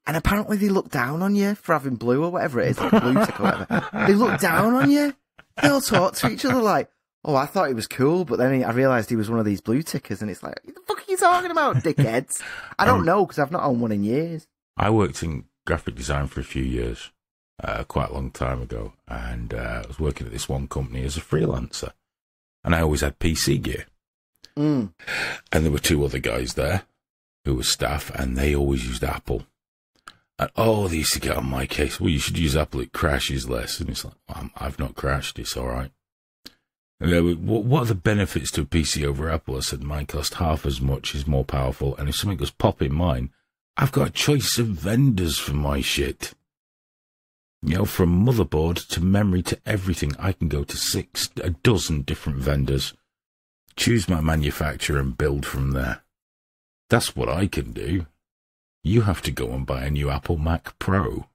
And apparently they look down on you for having blue or whatever it is, like blue tick or whatever. They look down on you. They all talk to each other like, oh, I thought he was cool, but then I realised he was one of these blue tickers, and it's like, what the fuck are you talking about, dickheads? I don't know, because I've not owned one in years. I worked in graphic design for a few years, quite a long time ago, and I was working at this one company as a freelancer, and I always had PC gear. And there were 2 other guys there who were staff, and they always used Apple. And, they used to get on my case, well, you should use Apple, it crashes less. And it's like, well, I've not crashed, it's all right. And they were, what are the benefits to a PC over Apple? I said, mine cost half as much, is more powerful, and if something goes pop in mine, I've got a choice of vendors for my shit. You know, from motherboard to memory to everything, I can go to 12 different vendors, choose my manufacturer and build from there. That's what I can do. You have to go and buy a new Apple Mac Pro.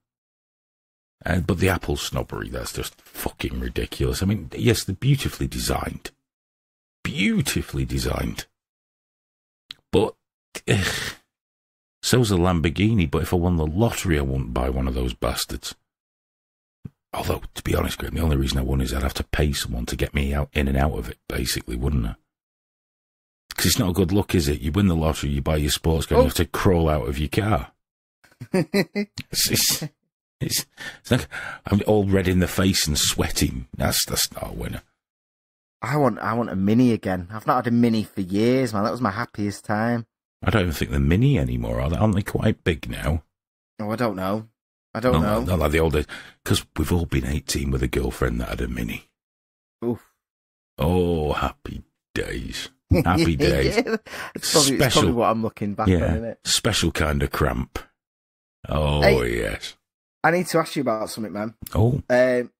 But the Apple snobbery, that's just fucking ridiculous. I mean, yes, they're beautifully designed. Beautifully designed. But, so's a Lamborghini, but if I won the lottery, I wouldn't buy one of those bastards. Although, to be honest, Graham, the only reason I won is I'd have to pay someone to get me out in and out of it, basically, wouldn't I? Because it's not a good look, is it? You win the lottery, you buy your sports car, and you have to crawl out of your car. It's like I'm all red in the face and sweating. That's not a winner. I want a Mini again. I've not had a Mini for years, man. That was my happiest time. I don't even think they're Mini anymore, are they? Aren't they quite big now? Oh, I don't know. Know. Not like the old days. Because we've all been 18 with a girlfriend that had a Mini. Oof. Oh, happy days. Happy days. Yeah, it's probably what I'm looking back on, isn't it? Special kind of cramp. Oh, hey, yes. I need to ask you about something, man. Oh.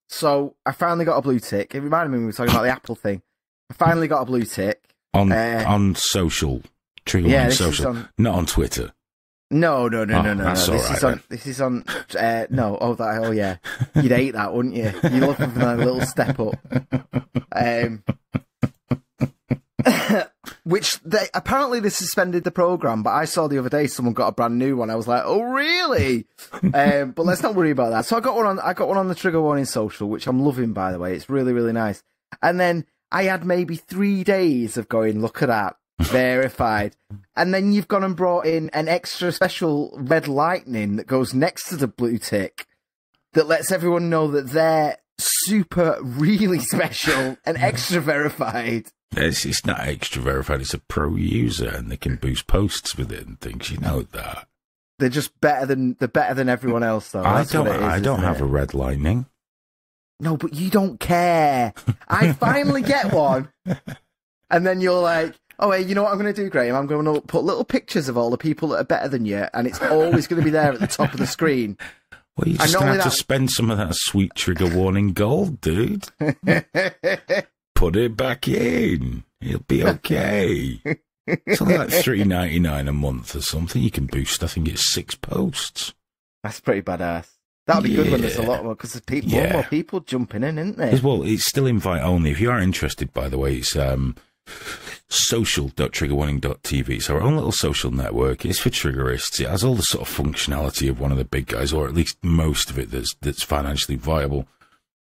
So I finally got a blue tick. It reminded me when we were talking about the Apple thing. I finally got a blue tick. On social. Trigger Warning social. Not on Twitter. No. That's This is on. No. Oh yeah. You'd hate that, wouldn't you? You're looking for that little step up. Which apparently they suspended the program, but I saw the other day someone got a brand new one. I was like, oh really? But let's not worry about that. So I got one on the Trigger Warning social, which I'm loving, by the way. It's really, really nice. And then I had maybe 3 days of going, look at that, verified. And then you've gone and brought in an extra special red lightning that goes next to the blue tick that lets everyone know that they're super, really special and extra verified. It's not extra verified, it's a pro user, and they can boost posts with it and things, you know that. They're just better than everyone else, though. I don't have a red lightning. No, but you don't care. I finally get one, and then you're like, oh, hey, you know what I'm going to do, Graham? I'm going to put little pictures of all the people that are better than you, and it's always going to be there at the top of the screen. Well, you're just going to have to spend some of that sweet Trigger Warning gold, dude. Put it back in. It'll be okay. It's only like $3.99 a month or something. You can boost, I think it's 6 posts. That's pretty badass. That'll be good when there's a lot more, because there's more and more people jumping in, isn't there? Well, it's still invite only. If you are interested, by the way, it's social.triggerwarning.tv. It's our own little social network. It's for triggerists. It has all the sort of functionality of one of the big guys, or at least most of it that's financially viable.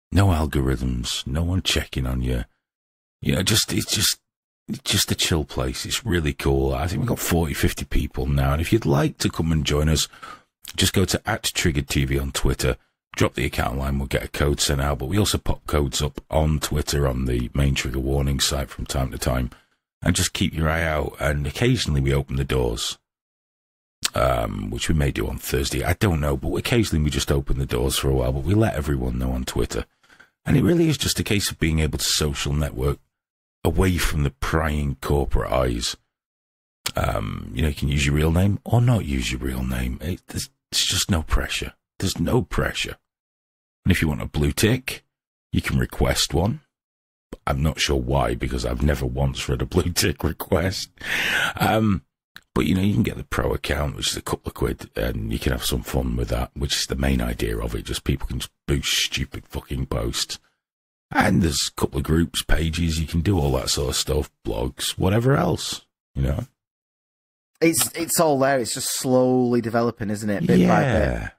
No algorithms, no one checking on you. You know, it's just a chill place. It's really cool. I think we've got 40, 50 people now. And if you'd like to come and join us, just go to @TriggeredTV on Twitter, drop the account line, we'll get a code sent out. But we also pop codes up on Twitter on the main Trigger Warning site from time to time. And just keep your eye out. And occasionally we open the doors, which we may do on Thursday. I don't know, but occasionally we just open the doors for a while. But we let everyone know on Twitter. And it really is just a case of being able to social network away from the prying corporate eyes. You can use your real name or not use your real name. There's just no pressure. There's no pressure. And if you want a blue tick, you can request one. I'm not sure why, because I've never once read a blue tick request. But, you can get the pro account, which is a couple of quid, and you can have some fun with that, which is the main idea of it. Just people can just boost stupid fucking posts. And there's a couple of groups, pages, you can do all that sort of stuff, blogs, whatever else, It's all there. It's just slowly developing, isn't it? Bit by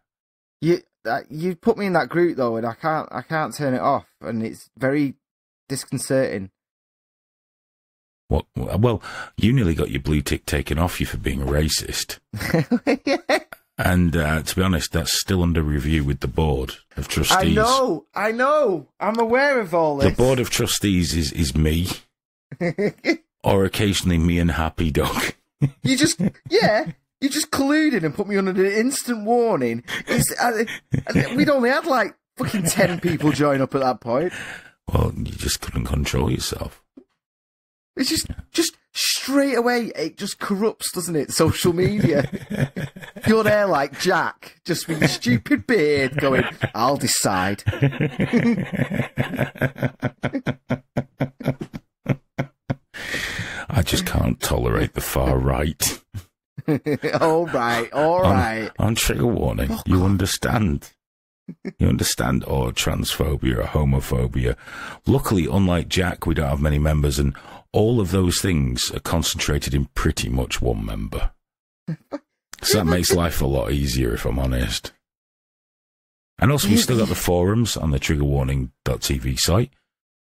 bit. You put me in that group though, and I can't turn it off, and it's very disconcerting. What? Well, you nearly got your blue tick taken off you for being a racist. Yeah. And to be honest, that's still under review with the board of trustees. I know. I'm aware of all this. The board of trustees is me, or occasionally me and Happy Dog. You just colluded and put me under an instant warning. We'd only had like fucking 10 people join up at that point. Well, you just couldn't control yourself. It's just straight away, it just corrupts, doesn't it? Social media. You're there like Jack, just with your stupid beard going, I'll decide. I just can't tolerate the far right. All right. On trigger warning, you understand. You understand, or transphobia or homophobia. Luckily, unlike Jack, we don't have many members, and all of those things are concentrated in pretty much one member. So that makes life a lot easier, if I'm honest. And also, we've still got the forums on the triggerwarning.tv site.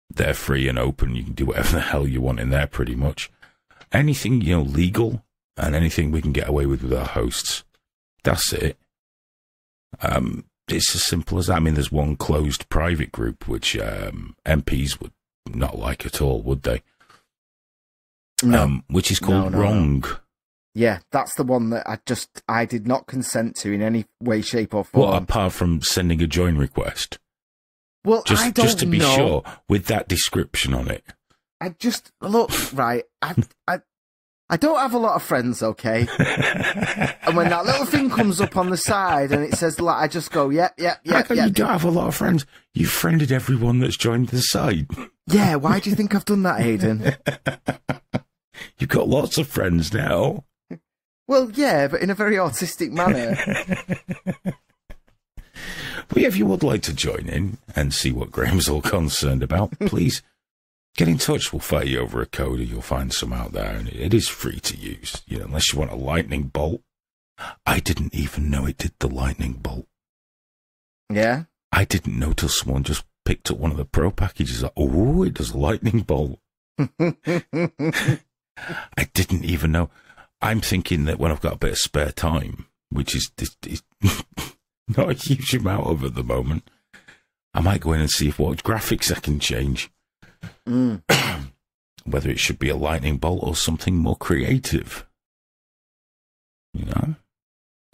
They're free and open. You can do whatever the hell you want in there, pretty much. Anything, legal, and anything we can get away with our hosts. That's it. It's as simple as that. I mean, there's one closed private group, which MPs would not like at all, would they? No. Which is called Wrong. No. Yeah, that's the one that I did not consent to in any way, shape, or form. Well, apart from sending a join request. Well, I don't know. Just to be sure, with that description on it. Look, right, I don't have a lot of friends, okay? And when that little thing comes up on the side and it says, like, I just go, yep. You don't have a lot of friends. You've friended everyone that's joined the site. Yeah, why do you think I've done that, Aidan? You've got lots of friends now. Well, yeah, but in a very autistic manner. But if you would like to join in and see what Graham's all concerned about, please get in touch. We'll fire you over a code, or you'll find some out there, and it is free to use, unless you want a lightning bolt. I didn't even know it did the lightning bolt. Yeah? I didn't know till someone just picked up one of the pro packages. Like, oh, it does lightning bolt. I didn't even know. I'm thinking that when I've got a bit of spare time, which is not a huge amount of at the moment, I might go in and see what graphics I can change. Whether it should be a lightning bolt or something more creative.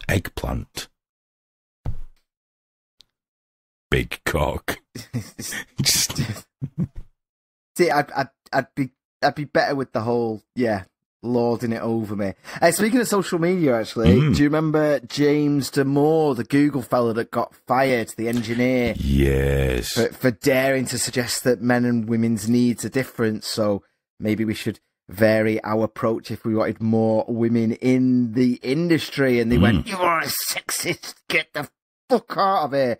Eggplant. Big cock. See, I'd be better with the whole, lording it over me. Speaking of social media, actually, do you remember James Damore, the Google fella that got fired, the engineer? Yes. For daring to suggest that men and women's needs are different, so maybe we should vary our approach if we wanted more women in the industry. And they went, "You are a sexist, get the fuck out of here."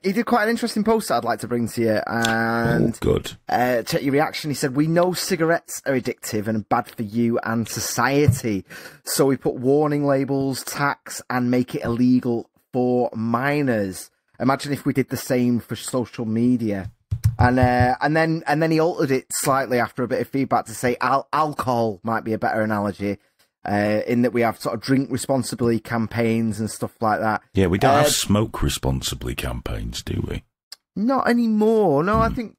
He did quite an interesting post that I'd like to bring to you, and good. Check your reaction. He said, "We know cigarettes are addictive and bad for you and society, so we put warning labels, tax, and make it illegal for minors. Imagine if we did the same for social media." And then he altered it slightly after a bit of feedback to say alcohol might be a better analogy. In that we have sort of drink responsibly campaigns and stuff like that. Yeah, we don't have smoke responsibly campaigns, do we? Not anymore. No, I think,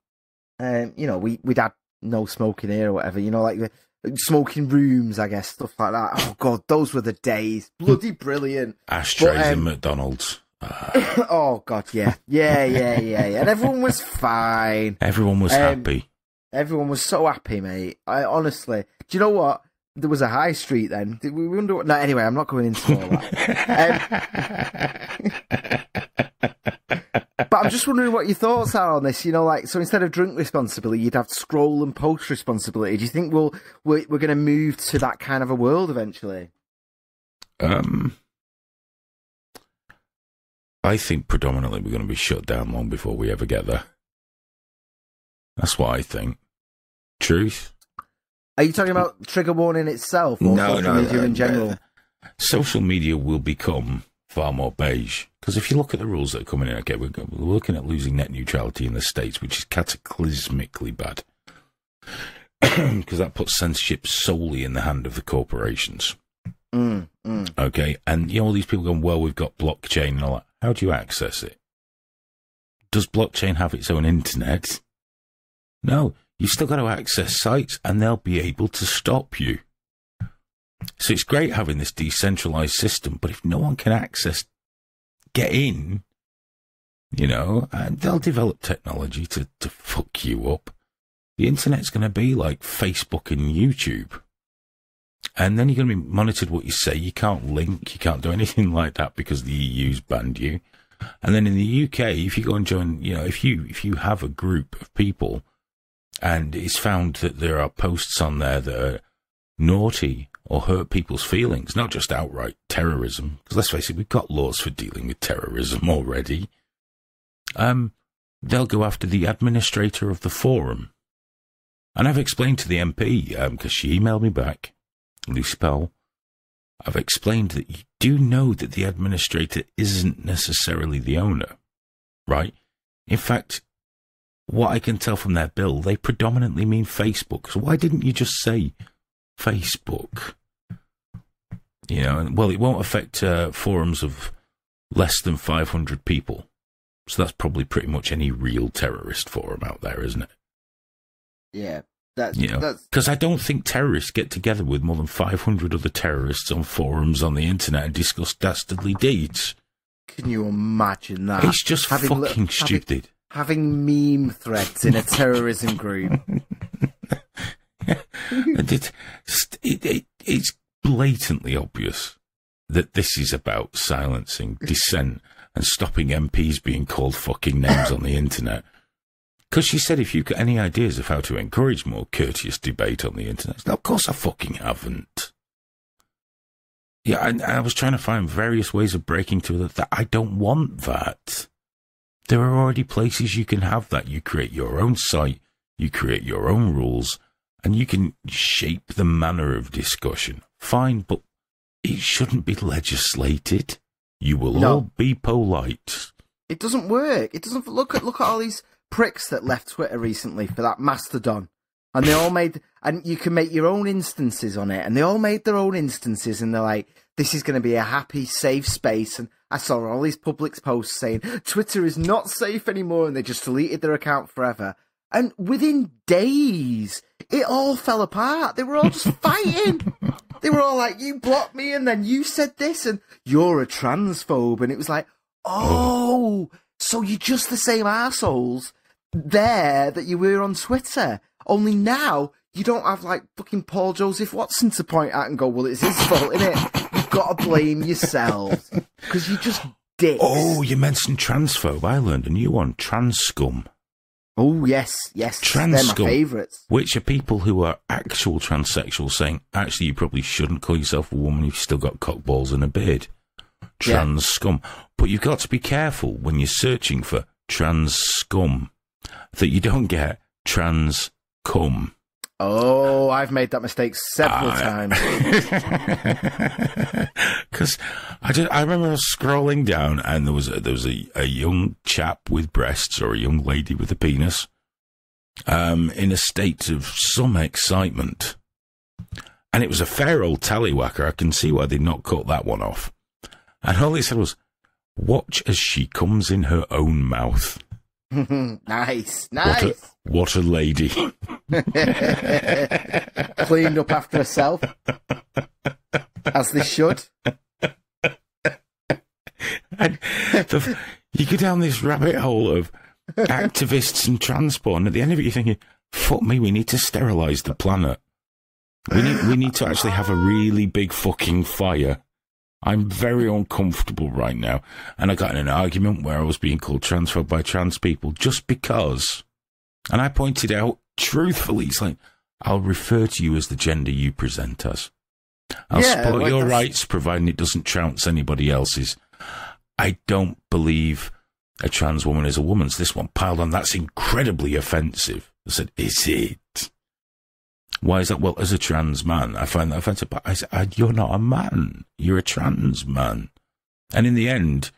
we'd had no smoking here or whatever, like the smoking rooms, I guess, stuff like that. Oh, God, those were the days. Bloody brilliant. Ashtrays in McDonald's. Oh, God, yeah. And everyone was fine. Everyone was happy. Everyone was so happy, mate. Honestly, do you know what? there was a high street then. Did we wonder what... No, anyway, I'm not going into all that. But I'm just wondering what your thoughts are on this. You know, like, so instead of drink responsibility, you'd have scroll and post responsibility. Do you think we're going to move to that kind of a world eventually? I think predominantly we're going to be shut down long before we ever get there. That's what I think. Truth. Are you talking about trigger warning itself, or social media in general? Social media will become far more beige. Because if you look at the rules that are coming in, okay, we're looking at losing net neutrality in the States, which is cataclysmically bad. Because that puts censorship solely in the hand of the corporations. Okay, and you know, all these people going, well, we've got blockchain and all that. How do you access it? Does blockchain have its own internet? No, you've still got to access sites and they'll be able to stop you. So it's great having this decentralized system, but if no one can get in, you know, and they'll develop technology to fuck you up. The internet's going to be like Facebook and YouTube. And then you're going to be monitored what you say. You can't link, you can't do anything like that because the EU's banned you. And then in the UK, if you go and join, you know, if you have a group of people and it's found that there are posts on there that are naughty or hurt people's feelings, not just outright terrorism, because let's face it, we've got laws for dealing with terrorism already, they'll go after the administrator of the forum. And I've explained to the MP, because she emailed me back, Lucy Powell, I've explained that you do know that the administrator isn't necessarily the owner, right? In fact, what I can tell from their bill, they predominantly mean Facebook. So why didn't you just say Facebook? You know, well, it won't affect forums of less than 500 people. So that's probably pretty much any real terrorist forum out there, isn't it? Yeah. Because I don't think terrorists get together with more than 500 other terrorists on forums on the internet and discuss dastardly deeds. Can you imagine that? It's just fucking stupid. Having meme threads in a terrorism group. It's blatantly obvious that this is about silencing dissent and stopping MPs being called fucking names on the internet. Because she said, if you've got any ideas of how to encourage more courteous debate on the internet, no, of course I fucking haven't. Yeah, I was trying to find various ways of breaking to that I don't want that. There are already places you can have that. You create your own site, you create your own rules, and you can shape the manner of discussion. Fine, but it shouldn't be legislated. You will all be polite. It doesn't work. It doesn't. Look at all these pricks that left Twitter recently for that Mastodon, and they all made, and you can make your own instances on it, and they all made their own instances, and they're like, this is going to be a happy, safe space. And I saw all these public posts saying Twitter is not safe anymore, and they just deleted their account forever. And within days, it all fell apart. They were all just fighting. They were all like, you blocked me, and then you said this, and you're a transphobe. And it was like, oh, so you're just the same assholes there that you were on Twitter. Only now, you don't have, like, fucking Paul Joseph Watson to point at and go, well, it's his fault, innit? You've got to blame yourselves. Because you just dicks. Oh, you mentioned transphobe. I learned a new one. Trans scum. Oh, yes. Trans They're my scum, favourites. which are people who are actual transsexuals saying, actually, you probably shouldn't call yourself a woman if you've still got cock balls and a beard. Trans scum. But you've got to be careful when you're searching for trans scum that you don't get trans cum. Oh, I've made that mistake several times. Because I remember I was scrolling down and there was a young chap with breasts or a young lady with a penis in a state of some excitement. And it was a fair old tallywhacker. I can see why they'd not cut that one off. And all he said was, watch as she comes in her own mouth. Nice. What a lady. Cleaned up after herself. As they should. And you go down this rabbit hole of activists and trans porn. At the end of it, you're thinking, fuck me, we need to sterilise the planet. We need to actually have a really big fucking fire. I'm very uncomfortable right now. And I got in an argument where I was being called transphobe by trans people just because. And I pointed out, truthfully, it's like, I'll refer to you as the gender you present as. I'll support your rights, providing it doesn't trounce anybody else's. I don't believe a trans woman is a woman. So this one piled on, that's incredibly offensive. I said, is it? Why is that? Well, as a trans man, I find that offensive. But I said, you're not a man. You're a trans man. And in the end,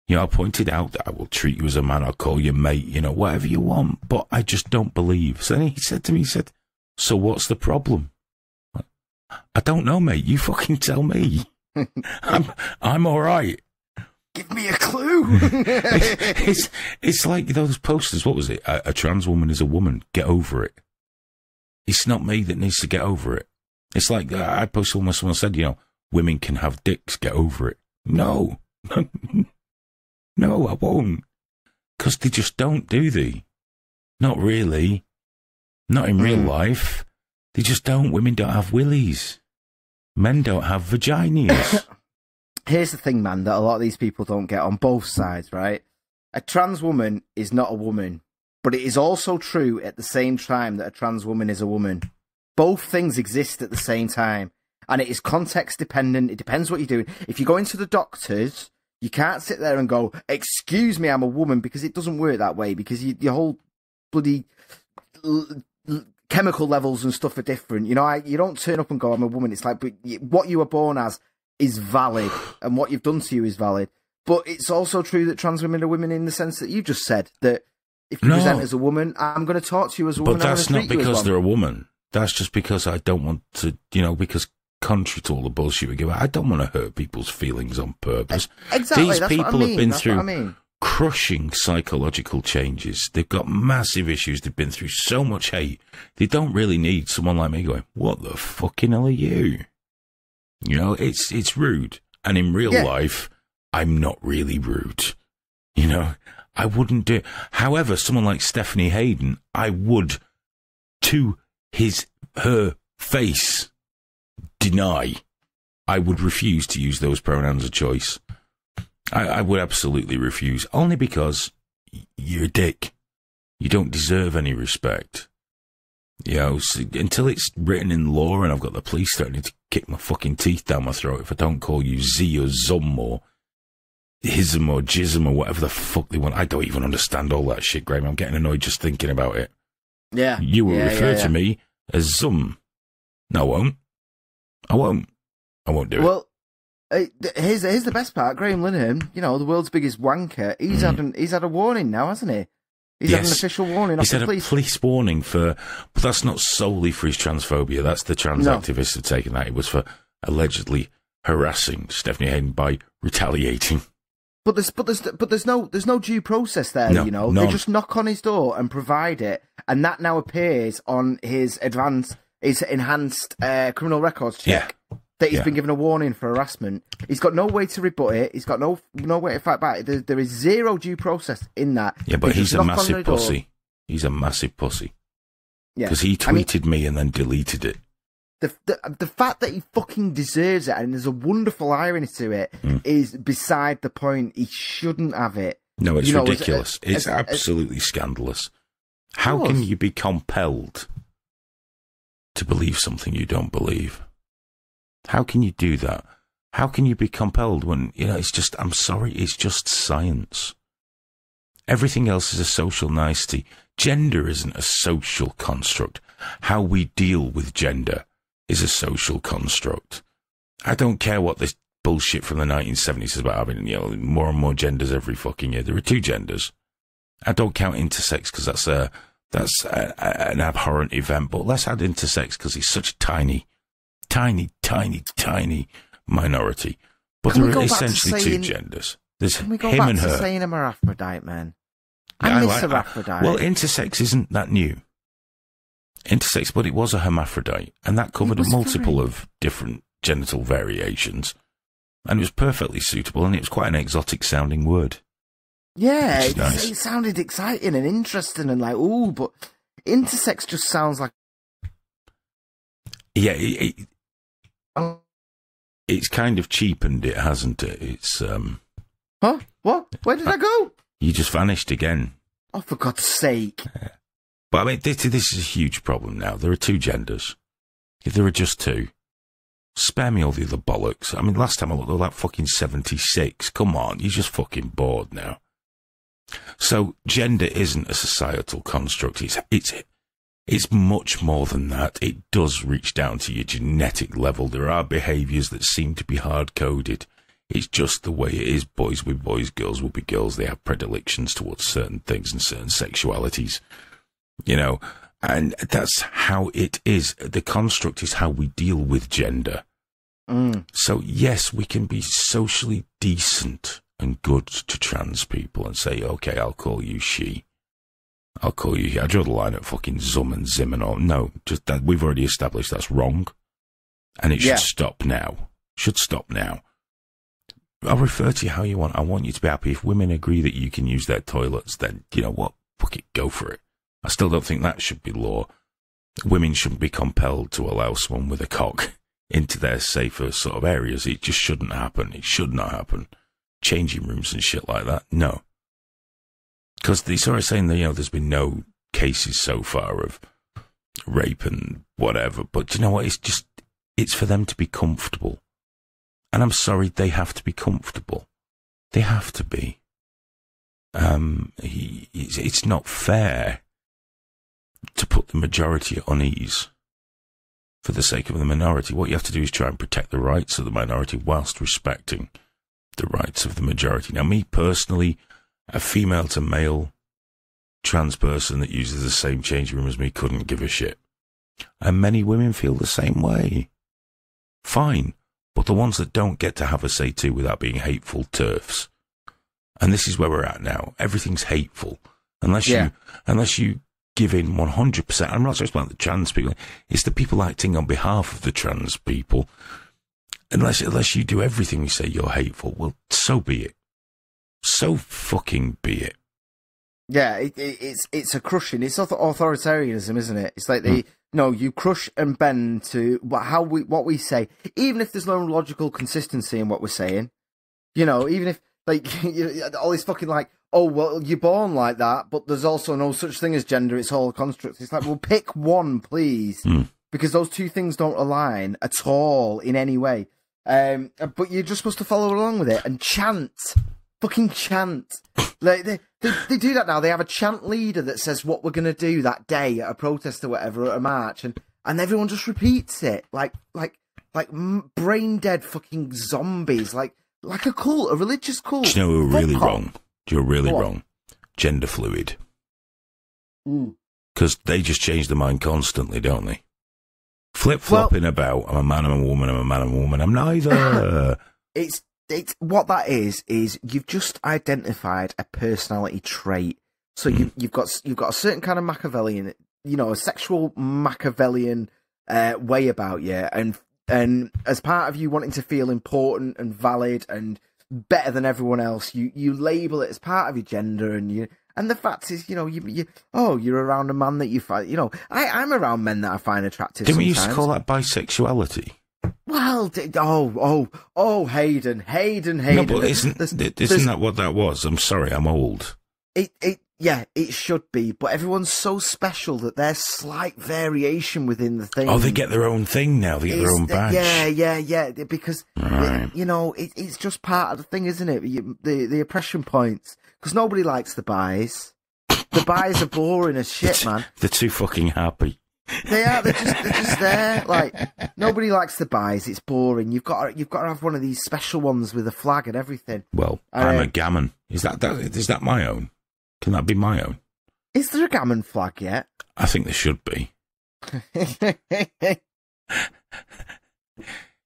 I pointed out that I will treat you as a man. I'll call you mate, whatever you want. But I just don't believe. So then he said to me, so what's the problem? I don't know, mate. You fucking tell me. I'm all right. Give me a clue. it's like those posters. What was it? A trans woman is a woman. Get over it. It's not me that needs to get over it. It's like I posted when someone said, women can have dicks. Get over it. No. No, I won't. Because they just don't, do they? Not really. Not in real life. They just don't. Women don't have willies. Men don't have vaginas. Here's the thing, man, that a lot of these people don't get on both sides, right? A trans woman is not a woman, but it is also true at the same time that a trans woman is a woman. Both things exist at the same time, and it is context dependent. It depends what you're doing. If you go into the doctors, you can't sit there and go, excuse me, I'm a woman, because it doesn't work that way, because your whole bloody chemical levels and stuff are different. You don't turn up and go, I'm a woman. It's like, but what you were born as is valid, and what you've done to you is valid. But it's also true that trans women are women in the sense that you just said, that if you present as a woman, I'm going to talk to you as a woman. But that's not because they're a woman. That's just because I don't want to, because contrary to all the bullshit we give out, I don't want to hurt people's feelings on purpose. Exactly. These people have been through what I mean. Crushing psychological changes. They've got massive issues. They've been through so much hate. They don't really need someone like me going, what the fucking hell are you? It's rude. And in real life, I'm not really rude. I wouldn't do it. However, someone like Stephanie Hayden, I would, to her face, deny. I would refuse to use those pronouns of choice. I would absolutely refuse, only because you're a dick. You don't deserve any respect. Until it's written in law and I've got the police threatening to kick my fucking teeth down my throat if I don't call you Z or Zum or Hism or Jism or whatever the fuck they want. I don't even understand all that shit, Graham. I'm getting annoyed just thinking about it. Yeah. You will refer to me as Zum. No, I won't. I won't do it. Well, here's the best part. Graham Linehan, the world's biggest wanker, he's had a warning now, hasn't he? He's had an official warning off the police. He's had a police warning but that's not solely for his transphobia. That's the trans activists have taken that. It was for allegedly harassing Stephanie Hayden by retaliating. But there's no due process there, No, They just knock on his door and provide it, and that now appears on his enhanced criminal records check. Yeah. That he's been given a warning for harassment. He's got no way to rebut it. He's got no way to fight back. There is zero due process in that. Yeah, but he's a massive pussy. He's a massive pussy. Yeah, because he tweeted me and then deleted it. The fact that he fucking deserves it, and there's a wonderful irony to it, is beside the point. He shouldn't have it. No, it's ridiculous. It's absolutely scandalous. How can you be compelled to believe something you don't believe? How can you do that? How can you be compelled when, it's just, I'm sorry, it's just science. Everything else is a social nicety. Gender isn't a social construct. How we deal with gender is a social construct. I don't care what this bullshit from the 1970s is about having, more and more genders every fucking year. There are 2 genders. I don't count intersex because that's an abhorrent event, but let's add intersex because it's such a tiny minority. But there are essentially 2 genders. There's him and her. Can we go back to saying I'm a hermaphrodite, man? I miss hermaphrodite. Well, intersex isn't that new. Intersex, but it was a hermaphrodite, and that covered a multiple of different genital variations, and it was perfectly suitable, and it was quite an exotic sounding word. Yeah, it sounded exciting and interesting and like, ooh, but intersex just sounds like... Yeah, it's kind of cheapened it, hasn't it? It's Huh? What? Where did I go? You just vanished again. Oh, for God's sake! But I mean, this is a huge problem now. There are two genders. If there are just two, spare me all the other bollocks. I mean, last time I looked, there were like fucking 76. Come on, you're just fucking bored now. So gender isn't a societal construct. It's much more than that. It does reach down to your genetic level. There are behaviours that seem to be hard-coded. It's just the way it is. Boys with boys, girls will be girls. They have predilections towards certain things and certain sexualities, you know, and that's how it is. The construct is how we deal with gender. So, yes, we can be socially decent and good to trans people and say, okay, I'll call you she. I'll call you. I draw the line at fucking zum and zim and all. No, just that we've already established that's wrong, and it should stop now. Should stop now. I'll refer to you how you want. I want you to be happy. If women agree that you can use their toilets, then you know what? Fuck it, go for it. I still don't think that should be law. Women shouldn't be compelled to allow someone with a cock into their safer sort of areas. It just shouldn't happen. It should not happen. Changing rooms and shit like that. No. Because they sort of saying that, you know, there's been no cases so far of rape and whatever. But you know what? It's for them to be comfortable. And I'm sorry, they have to be comfortable. They have to be. It's not fair to put the majority at unease for the sake of the minority. What you have to do is try and protect the rights of the minority whilst respecting the rights of the majority. Now, me personally, a female to male trans person that uses the same changing room as me couldn't give a shit. And many women feel the same way. Fine. But the ones that don't get to have a say too without being hateful turfs. And this is where we're at now. Everything's hateful. Unless you give in 100%. I'm not just about the trans people. It's the people acting on behalf of the trans people. Unless you do everything we say you're hateful, well, so be it. So fucking be it. Yeah, it's a crushing. It's authoritarianism, isn't it? It's like you crush and bend to what we say, even if there's no logical consistency in what we're saying. You know, even if all this fucking oh well, you're born like that, but there's also no such thing as gender. It's all a construct. It's like, well, pick one, please, because those two things don't align at all in any way. But you're just supposed to follow along with it and chant. Fucking chant. Like they do that now. They have a chant leader that says what we're gonna do that day at a protest or whatever, at a march, and everyone just repeats it like brain dead fucking zombies, like a cult, a religious cult. Do you know who are really wrong? You're really wrong. Gender fluid. Because they just change their mind constantly, don't they? Flip-flopping about, I'm a man, I'm a woman, I'm a man, I'm a woman, I'm neither. It's what that is you've just identified a personality trait. So you've got a certain kind of Machiavellian, you know, a sexual Machiavellian way about you, and as part of you wanting to feel important and valid and better than everyone else, you label it as part of your gender, and the fact is, you know, you're around a man that you find, you know, I'm around men that I find attractive. Didn't we used to call that bisexuality? Well, Hayden. No, but isn't that what that was? I'm sorry, I'm old. It should be, but everyone's so special that there's slight variation within the thing. Oh, they get their own thing now. They get their own badge. Yeah. Because you know, it's just part of the thing, isn't it? The oppression points, because nobody likes the bis. The bis are boring as shit, man. They're too fucking happy. They are. They're just there. Like, nobody likes the bis. It's boring. You've got to have one of these special ones with a flag and everything. Well, I'm a gammon. Is that my own? Can that be my own? Is there a gammon flag yet? I think there should be.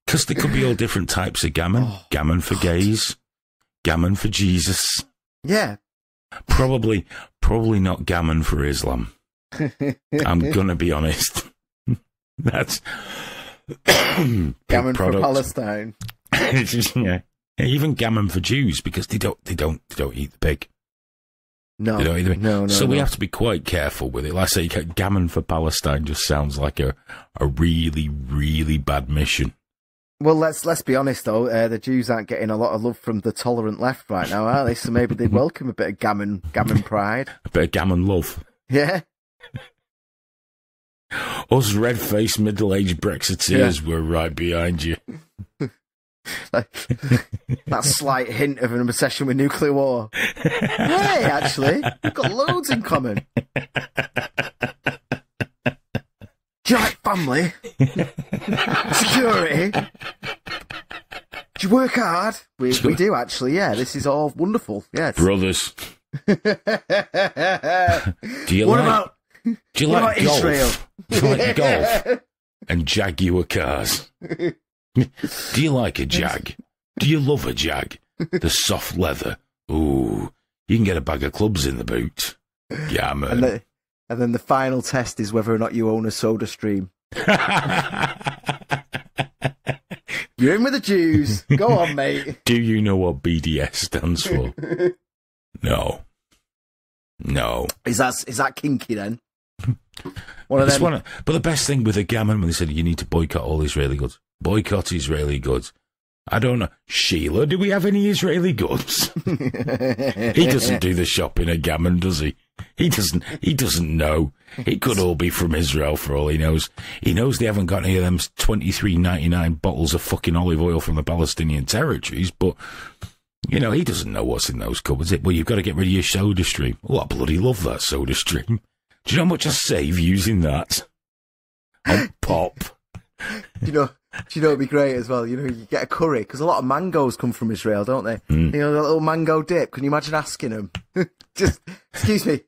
Because there could be all different types of gammon. Gammon for gays. Gammon for Jesus. Yeah. Probably not gammon for Islam. I'm gonna be honest. That's gammon for Palestine. Yeah, even gammon for Jews, because they don't eat the pig. No, you know what I mean? No. So we have to be quite careful with it. Like I say, gammon for Palestine just sounds like a really, really bad mission. Well, let's be honest though. The Jews aren't getting a lot of love from the tolerant left right now, are they? So maybe they'd welcome a bit of gammon pride, a bit of gammon love. Yeah. Us red-faced middle-aged Brexiteers were right behind you. That slight hint of an obsession with nuclear war. Hey, actually, we've got loads in common. Do you like family? Security? Do you work hard? We do, actually, yeah. This is all wonderful, yes. Brothers. Do you what like about golf? Israel? Do you like golf and Jaguar cars? Do you like a Jag? Do you love a Jag? The soft leather. Ooh, you can get a bag of clubs in the boot. Gammon. And then the final test is whether or not you own a Soda Stream. You're in with the Jews. Go on, mate. Do you know what BDS stands for? No. Is that kinky then? One of them. But the best thing with the gammon, when they said you need to boycott all Israeli goods. Boycott Israeli goods. I don't know. Sheila, do we have any Israeli goods? He doesn't do the shopping at gammon, does he? He doesn't know. It could all be from Israel for all he knows. He knows they haven't got any of them $23.99 bottles of fucking olive oil from the Palestinian territories, but, you know, he doesn't know what's in those cupboards. Well, you've got to get rid of your Soda Stream. Oh, I bloody love that Soda Stream. Do you know how much I save using that? On pop. Do you know it'd be great as well? You know, you get a curry, because a lot of mangoes come from Israel, don't they? You know, the little mango dip. Can you imagine asking them? Just, excuse me,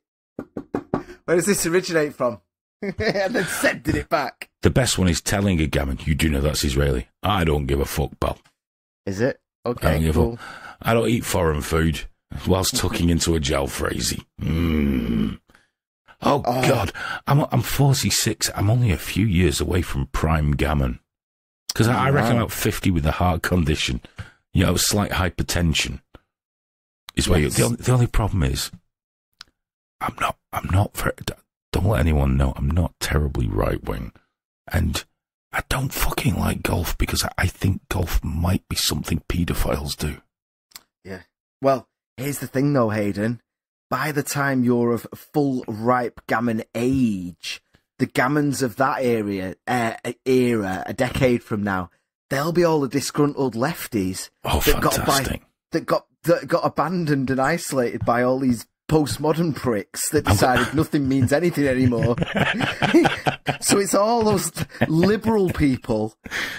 where does this originate from? And then sending it back. The best one is telling a gammon, you do know that's Israeli. I don't give a fuck, pal. Is it? Okay, I don't give cool. a fuck. I don't eat foreign food whilst tucking into a jalfrezi. Oh, God. I'm 46. I'm only a few years away from prime gammon. Because I reckon about 50 with a heart condition, you know, slight hypertension is where the only problem is, I'm not very, don't let anyone know, I'm not terribly right wing. And I don't fucking like golf because I think golf might be something paedophiles do. Yeah. Well, here's the thing though, Hayden. By the time you're of full ripe gammon age, the gammons of that era, a decade from now, they'll be all the disgruntled lefties that got abandoned and isolated by all these postmodern pricks that decided nothing means anything anymore. So it's all those liberal people.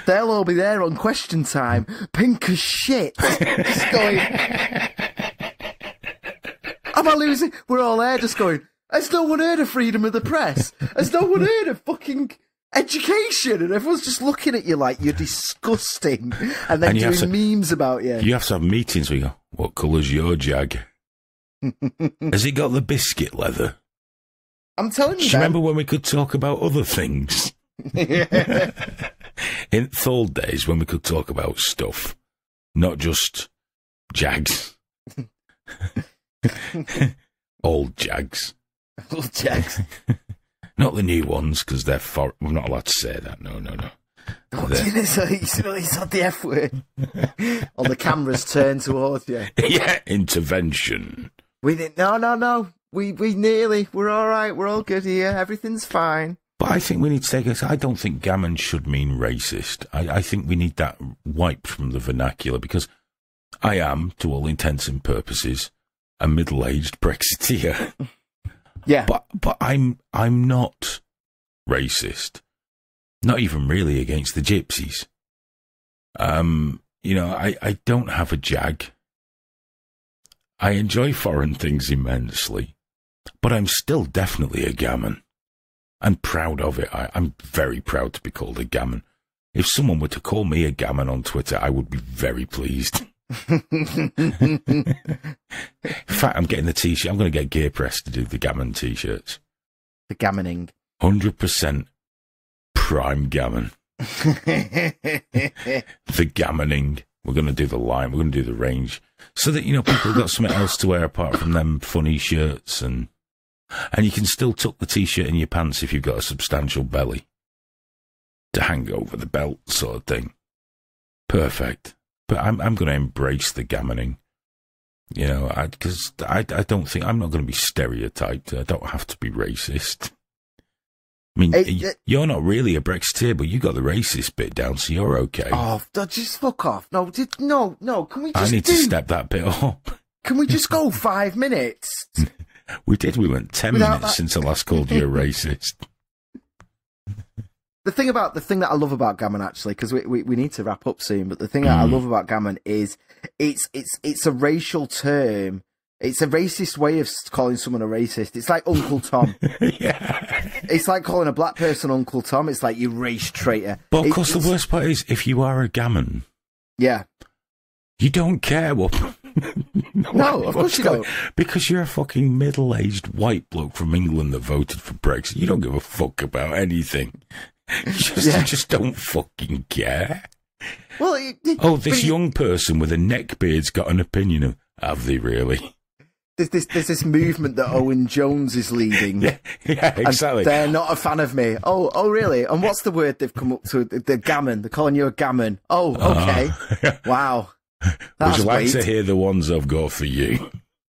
They'll all be there on Question Time, pink as shit, just going, am I losing? We're all there just going, has no one heard of freedom of the press? Has no one heard of fucking education? And everyone's just looking at you like you're disgusting. And then doing memes about you. You have to have meetings where you go, what colour's your Jag? Has it got the biscuit leather? I'm telling you, do you remember when we could talk about other things? In the old days when we could talk about stuff, not just Jags. Old Jags. Old Jags. Not the new ones, because they're we're not allowed to say that. No. Oh, he's not the F word. All the cameras turn towards you. Yeah, intervention. We didn't. No. We're all right. We're all good here. Everything's fine. But I think we need to take this. I don't think gammon should mean racist. I think we need that wiped from the vernacular, because I am, to all intents and purposes, a middle-aged Brexiteer. Yeah. But I'm not racist. Not even really against the gypsies. You know, I don't have a Jag. I enjoy foreign things immensely, but I'm still definitely a gammon. I'm proud of it. I'm very proud to be called a gammon. If someone were to call me a gammon on Twitter, I would be very pleased. In fact, I'm getting the t-shirt. I'm going to get Gear Press to do the gammon t-shirts. The gammoning. 100% prime gammon. The gammoning. We're going to do the line. We're going to do the range. So that, you know, people have got something else to wear apart from them funny shirts, and you can still tuck the t-shirt in your pants if you've got a substantial belly to hang over the belt sort of thing. Perfect. But I'm going to embrace the gammoning, you know, because I don't think, I'm not going to be stereotyped. I don't have to be racist. I mean, you're not really a Brexiteer, but you got the racist bit down, so you're okay. Oh, just fuck off. No, can we just I need to step that bit up. Can we just go 5 minutes? We did. We went 10 minutes since I last called you a racist. The thing that I love about gammon, actually, because we need to wrap up soon, but the thing that I love about gammon is it's a racial term. It's a racist way of calling someone a racist. It's like Uncle Tom. Yeah. It's like calling a black person Uncle Tom. It's like, you race traitor. But of course, the worst part is, if you are a gammon, yeah, you don't care what... No, of course you don't. Because you're a fucking middle-aged white bloke from England that voted for Brexit. You don't give a fuck about anything. You just don't fucking care. Well, this young person with a neckbeard's got an opinion of... Have they really? There's this movement that Owen Jones is leading. Yeah, exactly. They're not a fan of me. Oh, really? And what's the word they've come up to? The gammon. They're calling you a gammon. Oh, okay. Wow. Would you like to hear the ones I've got for you?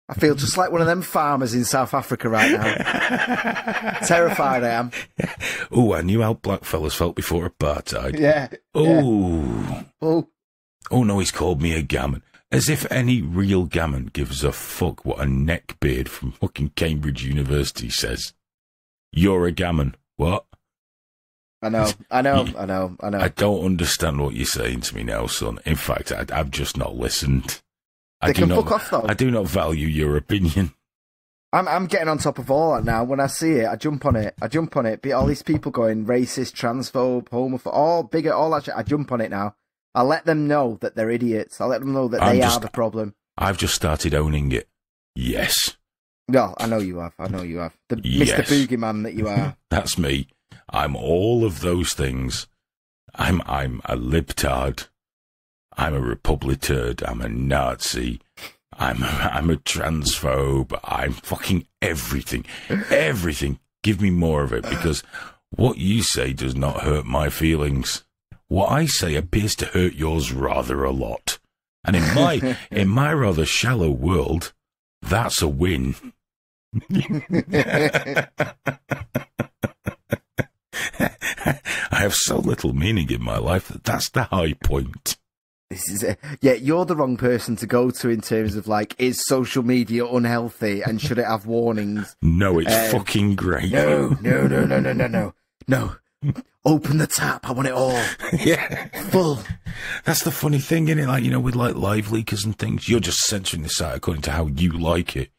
I feel just like one of them farmers in South Africa right now. Terrified I am. Oh, I knew how black fellas felt before apartheid. Yeah. Oh. Yeah. Oh, no, he's called me a gammon. As if any real gammon gives a fuck what a neckbeard from fucking Cambridge University says. You're a gammon. What? I know. I don't understand what you're saying to me now, son. In fact, I've just not listened. Fuck off, though. I do not value your opinion. I'm getting on top of all that now. When I see it, I jump on it. Be all these people going racist, transphobe, homophobe, all bigot, all that shit. I jump on it now. I let them know that they're idiots. I let them know that they are the problem. I've just started owning it. Yes. Well, I know you have. The yes. Mr. Boogeyman that you are. That's me. I'm all of those things. I'm a libtard. I'm a Republiturd. I'm a Nazi. I'm a transphobe. I'm fucking everything. Everything. Give me more of it, because what you say does not hurt my feelings. What I say appears to hurt yours rather a lot. And in my rather shallow world, that's a win. I have so little meaning in my life that that's the high point. This is it. Yeah, you're the wrong person to go to in terms of, like, is social media unhealthy and should it have warnings? No, it's fucking great. No. Open the tap. I want it all. Yeah. Full. That's the funny thing, isn't it? Like, you know, with like live leakers and things, you're just censoring the site according to how you like it.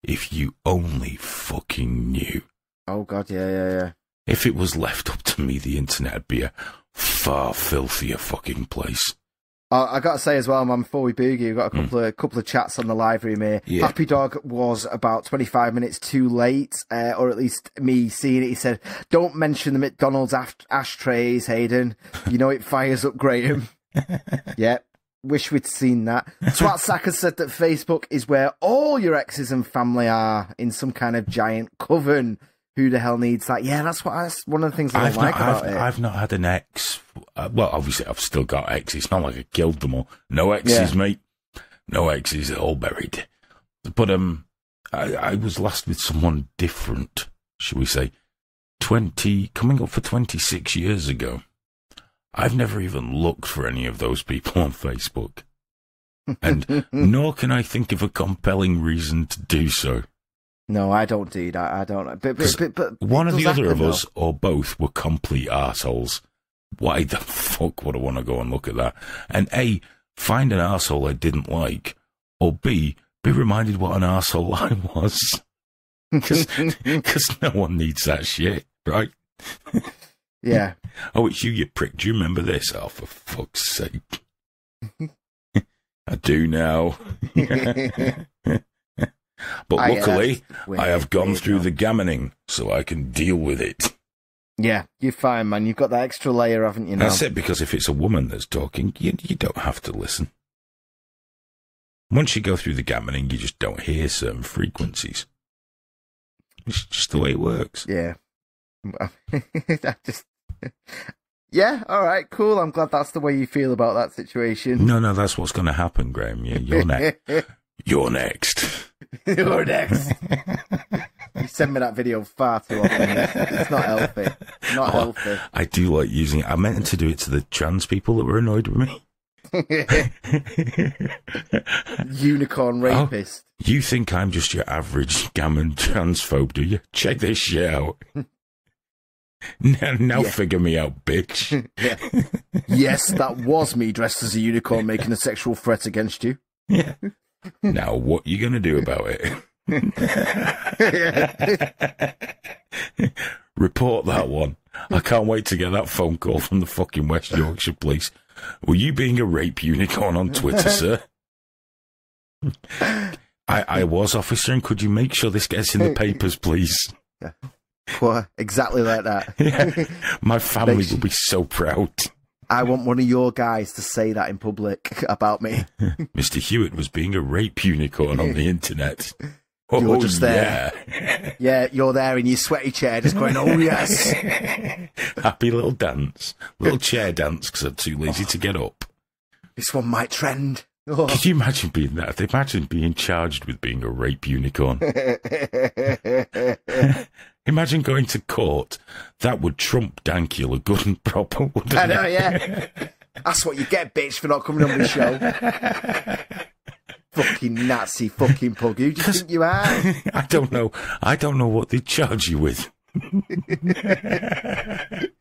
If you only fucking knew. Oh, God, yeah. If it was left up to me, the internet would be a far filthier fucking place. I got to say as well, man, before we boogie, we've got a couple of chats on the live room here. Yeah. Happy Dog was about 25 minutes too late, or at least me seeing it. He said, don't mention the McDonald's ashtrays, Hayden. You know it fires up Graham. Yeah, wish we'd seen that. Swat Sacker said that Facebook is where all your exes and family are, in some kind of giant coven. Who the hell needs that? Yeah, that's one of the things I don't like about it. I've not had an ex. Well, obviously, I've still got exes. It's not like I killed them all. No exes, mate. No exes, all buried. But I was last with someone different, shall we say, coming up for 26 years ago. I've never even looked for any of those people on Facebook. And nor can I think of a compelling reason to do so. No, I don't do that. I don't. But one or the other of us, or both, were complete arseholes. Why the fuck would I want to go and look at that? And A, find an arsehole I didn't like, or B, be reminded what an arsehole I was. Because no one needs that shit, right? Yeah. Oh, it's you prick. Do you remember this? Oh, for fuck's sake. I do now. But luckily, I have gone through the gammoning, so I can deal with it. Yeah, you're fine, man. You've got that extra layer, haven't you, now? That's it, because if it's a woman that's talking, you don't have to listen. Once you go through the gammoning, you just don't hear certain frequencies. It's just the way it works. Yeah. Yeah, all right, cool. I'm glad that's the way you feel about that situation. No, that's what's going to happen, Graham. You're next. You're next. You're next. You send me that video far too often. It's not healthy. Not healthy. I do like using it. I meant to do it to the trans people that were annoyed with me. Unicorn rapist. Oh, you think I'm just your average gammon transphobe, do you? Check this shit out. Now figure me out, bitch. Yeah. Yes, that was me dressed as a unicorn making a sexual threat against you. Yeah. Now, what are you going to do about it? Report that one. I can't wait to get that phone call from the fucking West Yorkshire police. Were you being a rape unicorn on Twitter, sir? I was, officer, and could you make sure this gets in the papers, please? Yeah. Well, exactly like that. Yeah. My family will be so proud. I want one of your guys to say that in public about me. Mr. Hewitt was being a rape unicorn on the internet. Oh, you're just there. Yeah. Yeah, you're there in your sweaty chair just going, oh, yes. Happy little dance. Little chair dance because I'm too lazy to get up. This one might trend. Oh. Could you imagine being that? Imagine being charged with being a rape unicorn. Imagine going to court. That would trump Dankula good and proper, wouldn't it? I know, yeah. That's what you get, bitch, for not coming on the show. Fucking Nazi fucking pug. Who do you think you are? I don't know. I don't know what they charge you with.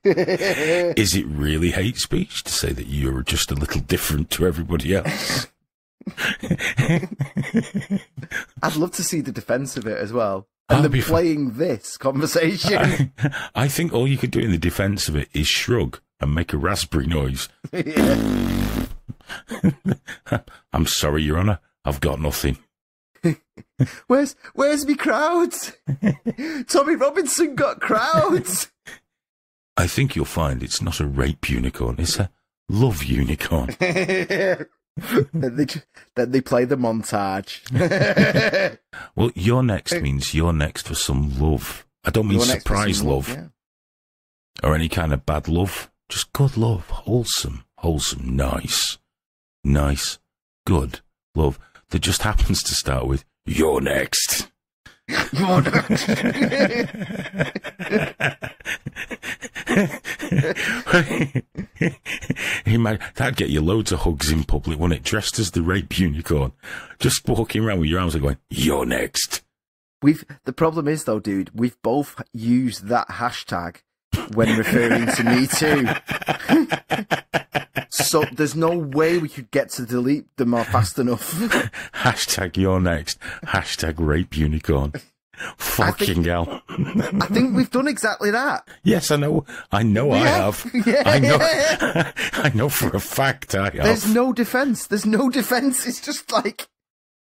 Is it really hate speech to say that you're just a little different to everybody else? I'd love to see the defence of it as well. And them playing this conversation. I think all you could do in the defence of it is shrug and make a raspberry noise. I'm sorry, Your Honour. I've got nothing. Where's me crowds? Tommy Robinson got crowds. I think you'll find it's not a rape unicorn. It's a love unicorn. Then they play the montage. Well, you're next means you're next for some love. I don't mean surprise love. Yeah. Or any kind of bad love. Just good love. Wholesome, nice, good love that just happens to start with, you're next. You're next. That'd get you loads of hugs in public, wouldn't it? Dressed as the rape unicorn. Just walking around with your arms going, you're next. The problem is, though, dude, we've both used that hashtag when referring to Me Too. So there's no way we could get to delete them fast enough. Hashtag you're next. Hashtag rape unicorn. Fucking hell. I think we've done exactly that. Yes, I know. I have. Yeah. I know for a fact I have. There's no defence. It's just like...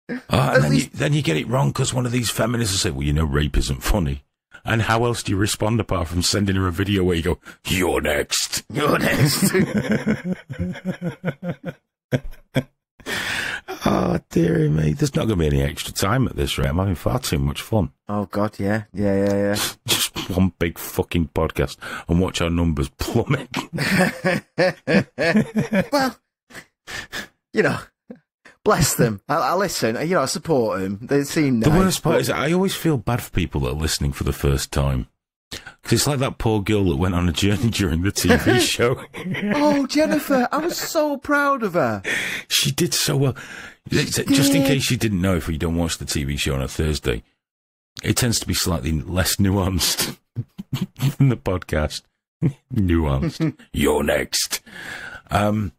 and then you get it wrong because one of these feminists will say, well, you know, rape isn't funny. And how else do you respond apart from sending her a video where you go, you're next. You're next. Oh, dearie me. There's not going to be any extra time at this rate. I'm having far too much fun. Oh, God, yeah. Yeah. Just one big fucking podcast and watch our numbers plummet. Well, you know, bless them. I listen. You know, I support them. They seem nice. The worst part is I always feel bad for people that are listening for the first time. Because it's like that poor girl that went on a journey during the TV show. Oh, Jennifer. I was so proud of her. She did so well. Just in case you didn't know, if you don't watch the TV show on a Thursday, it tends to be slightly less nuanced than the podcast. Nuanced. You're next. And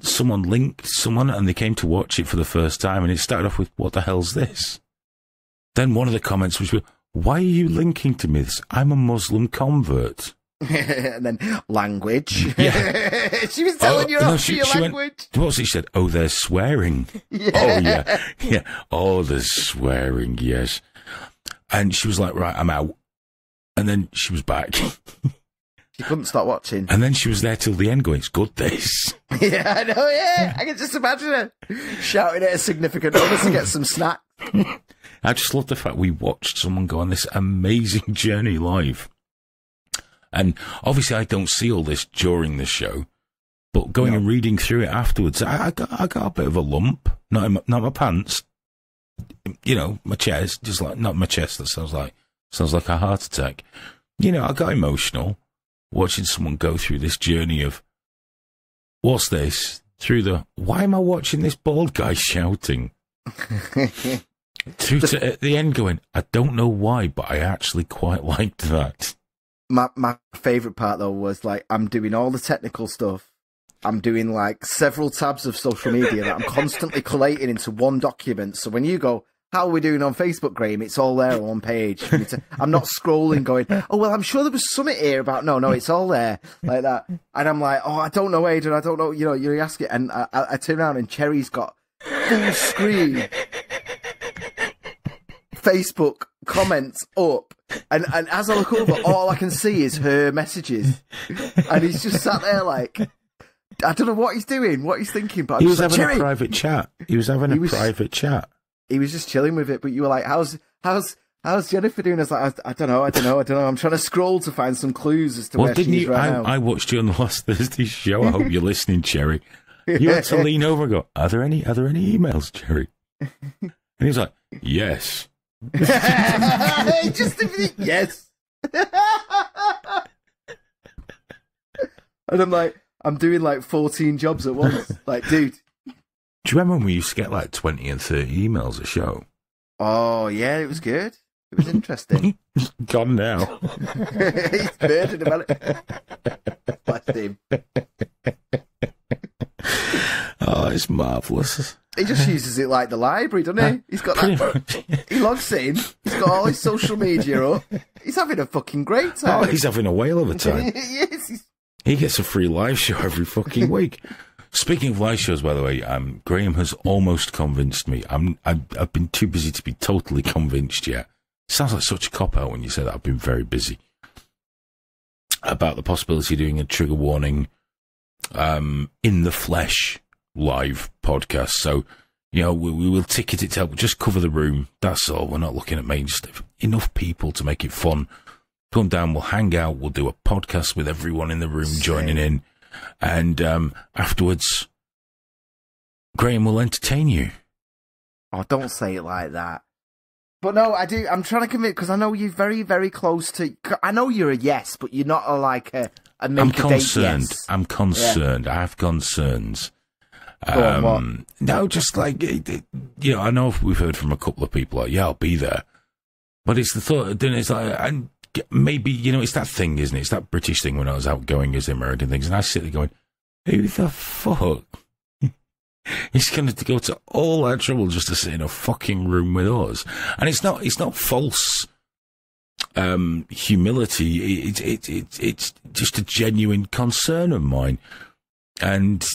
someone linked someone and they came to watch it for the first time and it started off with, what the hell's this? Then one of the comments was, why are you linking to me this? I'm a Muslim convert. And then language. Yeah. She was telling you off for your language. What was it? She said, oh, there's swearing. Yeah. Oh, yeah. Yeah. Oh, there's swearing, yes. And she was like, right, I'm out. And then she was back. She couldn't stop watching. And then she was there till the end going, it's good, this. Yeah, I know, yeah. I can just imagine her shouting at a significant other to get some snacks. I just love the fact we watched someone go on this amazing journey live. And obviously I don't see all this during the show, but going and reading through it afterwards, I got a bit of a lump. Not in my pants. You know, my chest, just like, not my chest, that sounds like a heart attack. You know, I got emotional watching someone go through this journey of, what's this? Why am I watching this bald guy shouting? Through to at the end going, I don't know why, but I actually quite liked that. My favourite part, though, was, like, I'm doing all the technical stuff. I'm doing, like, several tabs of social media that I'm constantly collating into one document. So when you go, how are we doing on Facebook, Graham? It's all there on one page. I'm not scrolling going, oh, well, I'm sure there was something here about... No, it's all there, like that. And I'm like, oh, I don't know, Aidan, I don't know. You know, you ask it. And I turn around and Cherry's got full screen Facebook comments up. And as I look over, all I can see is her messages. And he's just sat there like... I don't know what he's doing, what he's thinking, but he was having a private chat. He was having a private chat. He was just chilling with it, but you were like, "How's Jennifer doing?" I was like, "I don't know. I'm trying to scroll to find some clues as to where she's right now." I watched you on the last Thursday show. I hope you're listening, Cherry. You had to lean over and go, "Are there any emails, Cherry?" And he was like, "Yes." Yes. And I'm like, I'm doing like 14 jobs at once. Like, dude. Do you remember when we used to get like 20 and 30 emails a show? Oh, yeah, it was good. It was interesting. Gone now. He's burdened about it. Bless him. Oh, it's marvellous. He just uses it like the library, doesn't he? He's got that. He logs in. He's got all his social media up. He's having a fucking great time. Oh, he's having a whale of a time. Yes, he gets a free live show every fucking week. Speaking of live shows, by the way, Graham has almost convinced me. I've been too busy to be totally convinced yet. Sounds like such a cop-out when you say that. I've been very busy. About the possibility of doing a trigger warning in the flesh live podcast. So, you know, we will ticket it to help just cover the room. That's all. We're not looking at main stuff. Enough people to make it fun. Come down, we'll hang out, we'll do a podcast with everyone in the room joining in. And afterwards, Graham will entertain you. Oh, don't say it like that. But no, I do. I'm trying to commit because I know you're very, very close to... I know you're a yes, but you're not a I'm concerned. Yes. I'm concerned. Yeah. I have concerns. No, just like, you know, I know we've heard from a couple of people like, yeah, I'll be there. But it's the thought, then it's like... Maybe, you know, it's that thing, isn't it? It's that British thing when I was outgoing as the American things. And I sit there going, who the fuck? He's going to go to all that trouble just to sit in a fucking room with us. And it's not false humility. It's just a genuine concern of mine. And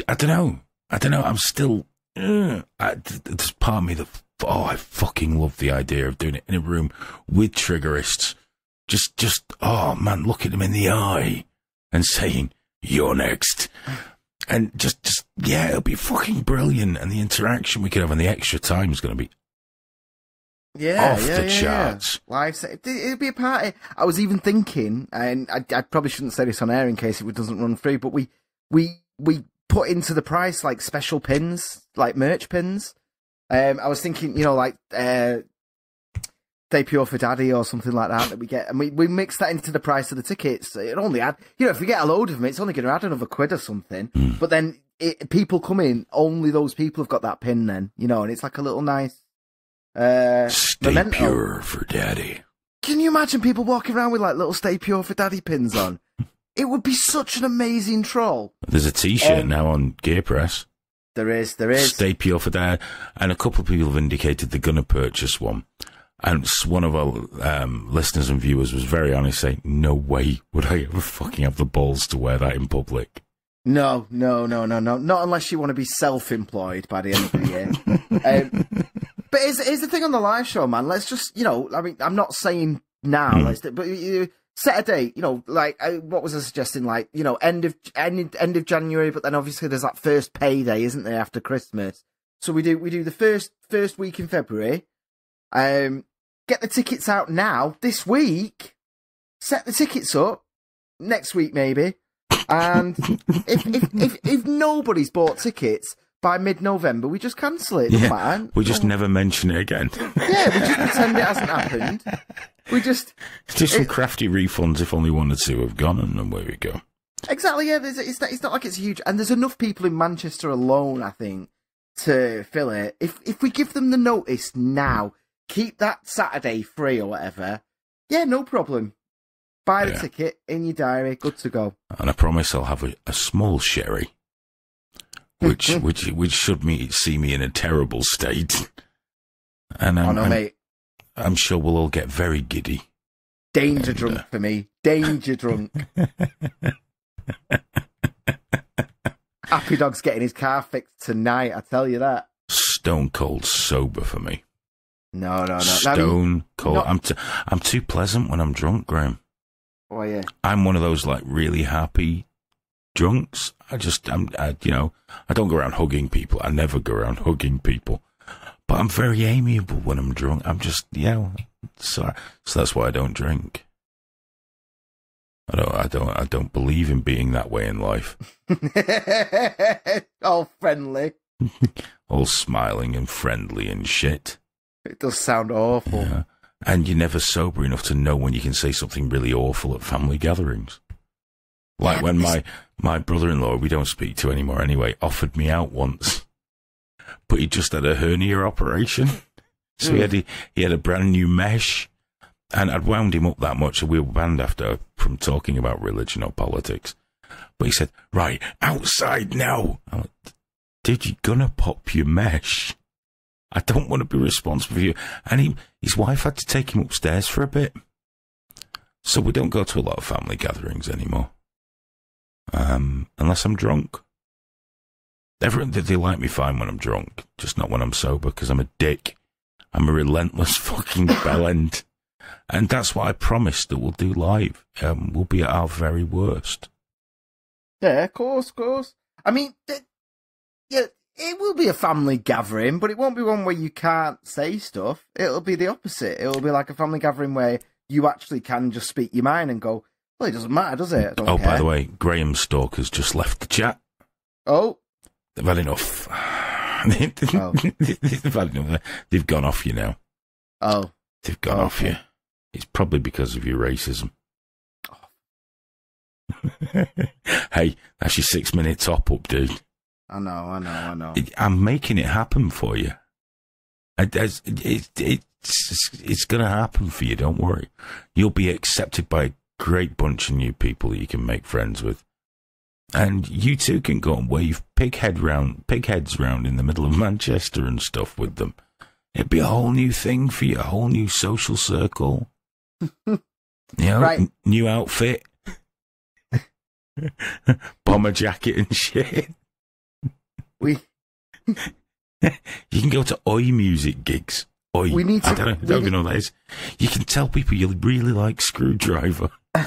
I don't know. I'm still, there's part of me that, I fucking love the idea of doing it in a room with triggerists. Just, oh man, look at them in the eye and saying, you're next. And just, yeah, it'll be fucking brilliant. And the interaction we could have and the extra time is going to be off the charts. Live, it'll be a party. I was even thinking, and I probably shouldn't say this on air in case it doesn't run through, but we put into the price like special pins, like merch pins. I was thinking, you know, like Stay Pure for Daddy or something like that we get, and we mix that into the price of the tickets. It only add, you know, if we get a load of them, it's only going to add another £1 or something. But then people come in, only those people have got that pin then, you know, and it's like a little nice Stay memento. Pure for Daddy. Can you imagine people walking around with like little Stay Pure for Daddy pins on? It would be such an amazing troll. There's a T-shirt now on Gear Press. There is. Stay Pure for Dad. And a couple of people have indicated they're going to purchase one. And one of our listeners and viewers was very honest, saying, no way would I ever fucking have the balls to wear that in public. No. Not unless you want to be self-employed by the end of the year. But here's the thing on the live show, man. Let's just, you know, I mean, I'm not saying now, but set a date. Like what was I suggesting? Like end of January, but then obviously there's that first payday, isn't there, after Christmas? So we do the first week in February. Get the tickets out now this week. Set the tickets up next week maybe. And if nobody's bought tickets by mid-November, we just cancel it. Yeah, we just never mention it again. Yeah, we just pretend it hasn't happened. Just some crafty refunds if only one or two have gone, and then away we go. Exactly, yeah. It's not like it's huge. And there's enough people in Manchester alone, I think, to fill it. If we give them the notice now, keep that Saturday free or whatever, yeah, no problem. Buy the ticket in your diary, good to go. And I promise I'll have a small sherry, which should see me in a terrible state. And mate. I'm sure we'll all get very giddy. Danger drunk for me. Danger drunk. Happy Dog's getting his car fixed tonight, I tell you that. Stone cold sober for me. No. Stone cold. I'm too pleasant when I'm drunk, Graham. Oh yeah. I'm one of those like really happy drunks. I don't go around hugging people. I never go around hugging people. But I'm very amiable when I'm drunk. I'm just, so that's why I don't drink. I don't believe in being that way in life. All friendly. All smiling and friendly and shit. It does sound awful. Yeah. And you're never sober enough to know when you can say something really awful at family gatherings. Like when my brother-in-law, we don't speak to anymore anyway, offered me out once. But he just had a hernia operation. So he had a brand new mesh. And I'd wound him up that much, so we were banned after from talking about religion or politics. But he said, right, outside now. I'm like, dude, you're gonna pop your mesh. I don't want to be responsible for you. And his wife had to take him upstairs for a bit. So we don't go to a lot of family gatherings anymore. Unless I'm drunk. They like me fine when I'm drunk, just not when I'm sober, because I'm a dick. I'm a relentless fucking bellend. And that's what I promised that we'll do live. We'll be at our very worst. Yeah, of course. I mean, it will be a family gathering, but it won't be one where you can't say stuff. It'll be the opposite. It'll be like a family gathering where you actually can just speak your mind and go, well, it doesn't matter, does it? I don't care. By the way, Graham Stalker's just left the chat. Oh. They've had enough. They've had enough. They've gone off you now. Oh. They've gone off you. It's probably because of your racism. Oh. Hey, that's your 6-minute top-up, dude. I know. I'm making it happen for you. It's going to happen for you, don't worry. You'll be accepted by a great bunch of new people that you can make friends with. And you too can go and wave pig heads round in the middle of Manchester and stuff with them. It'd be a whole new thing for you, a whole new social circle. Right. New outfit. Bomber jacket and shit. You can go to Oi music gigs. Oi. I don't even know what that is. You can tell people you really like Screwdriver. I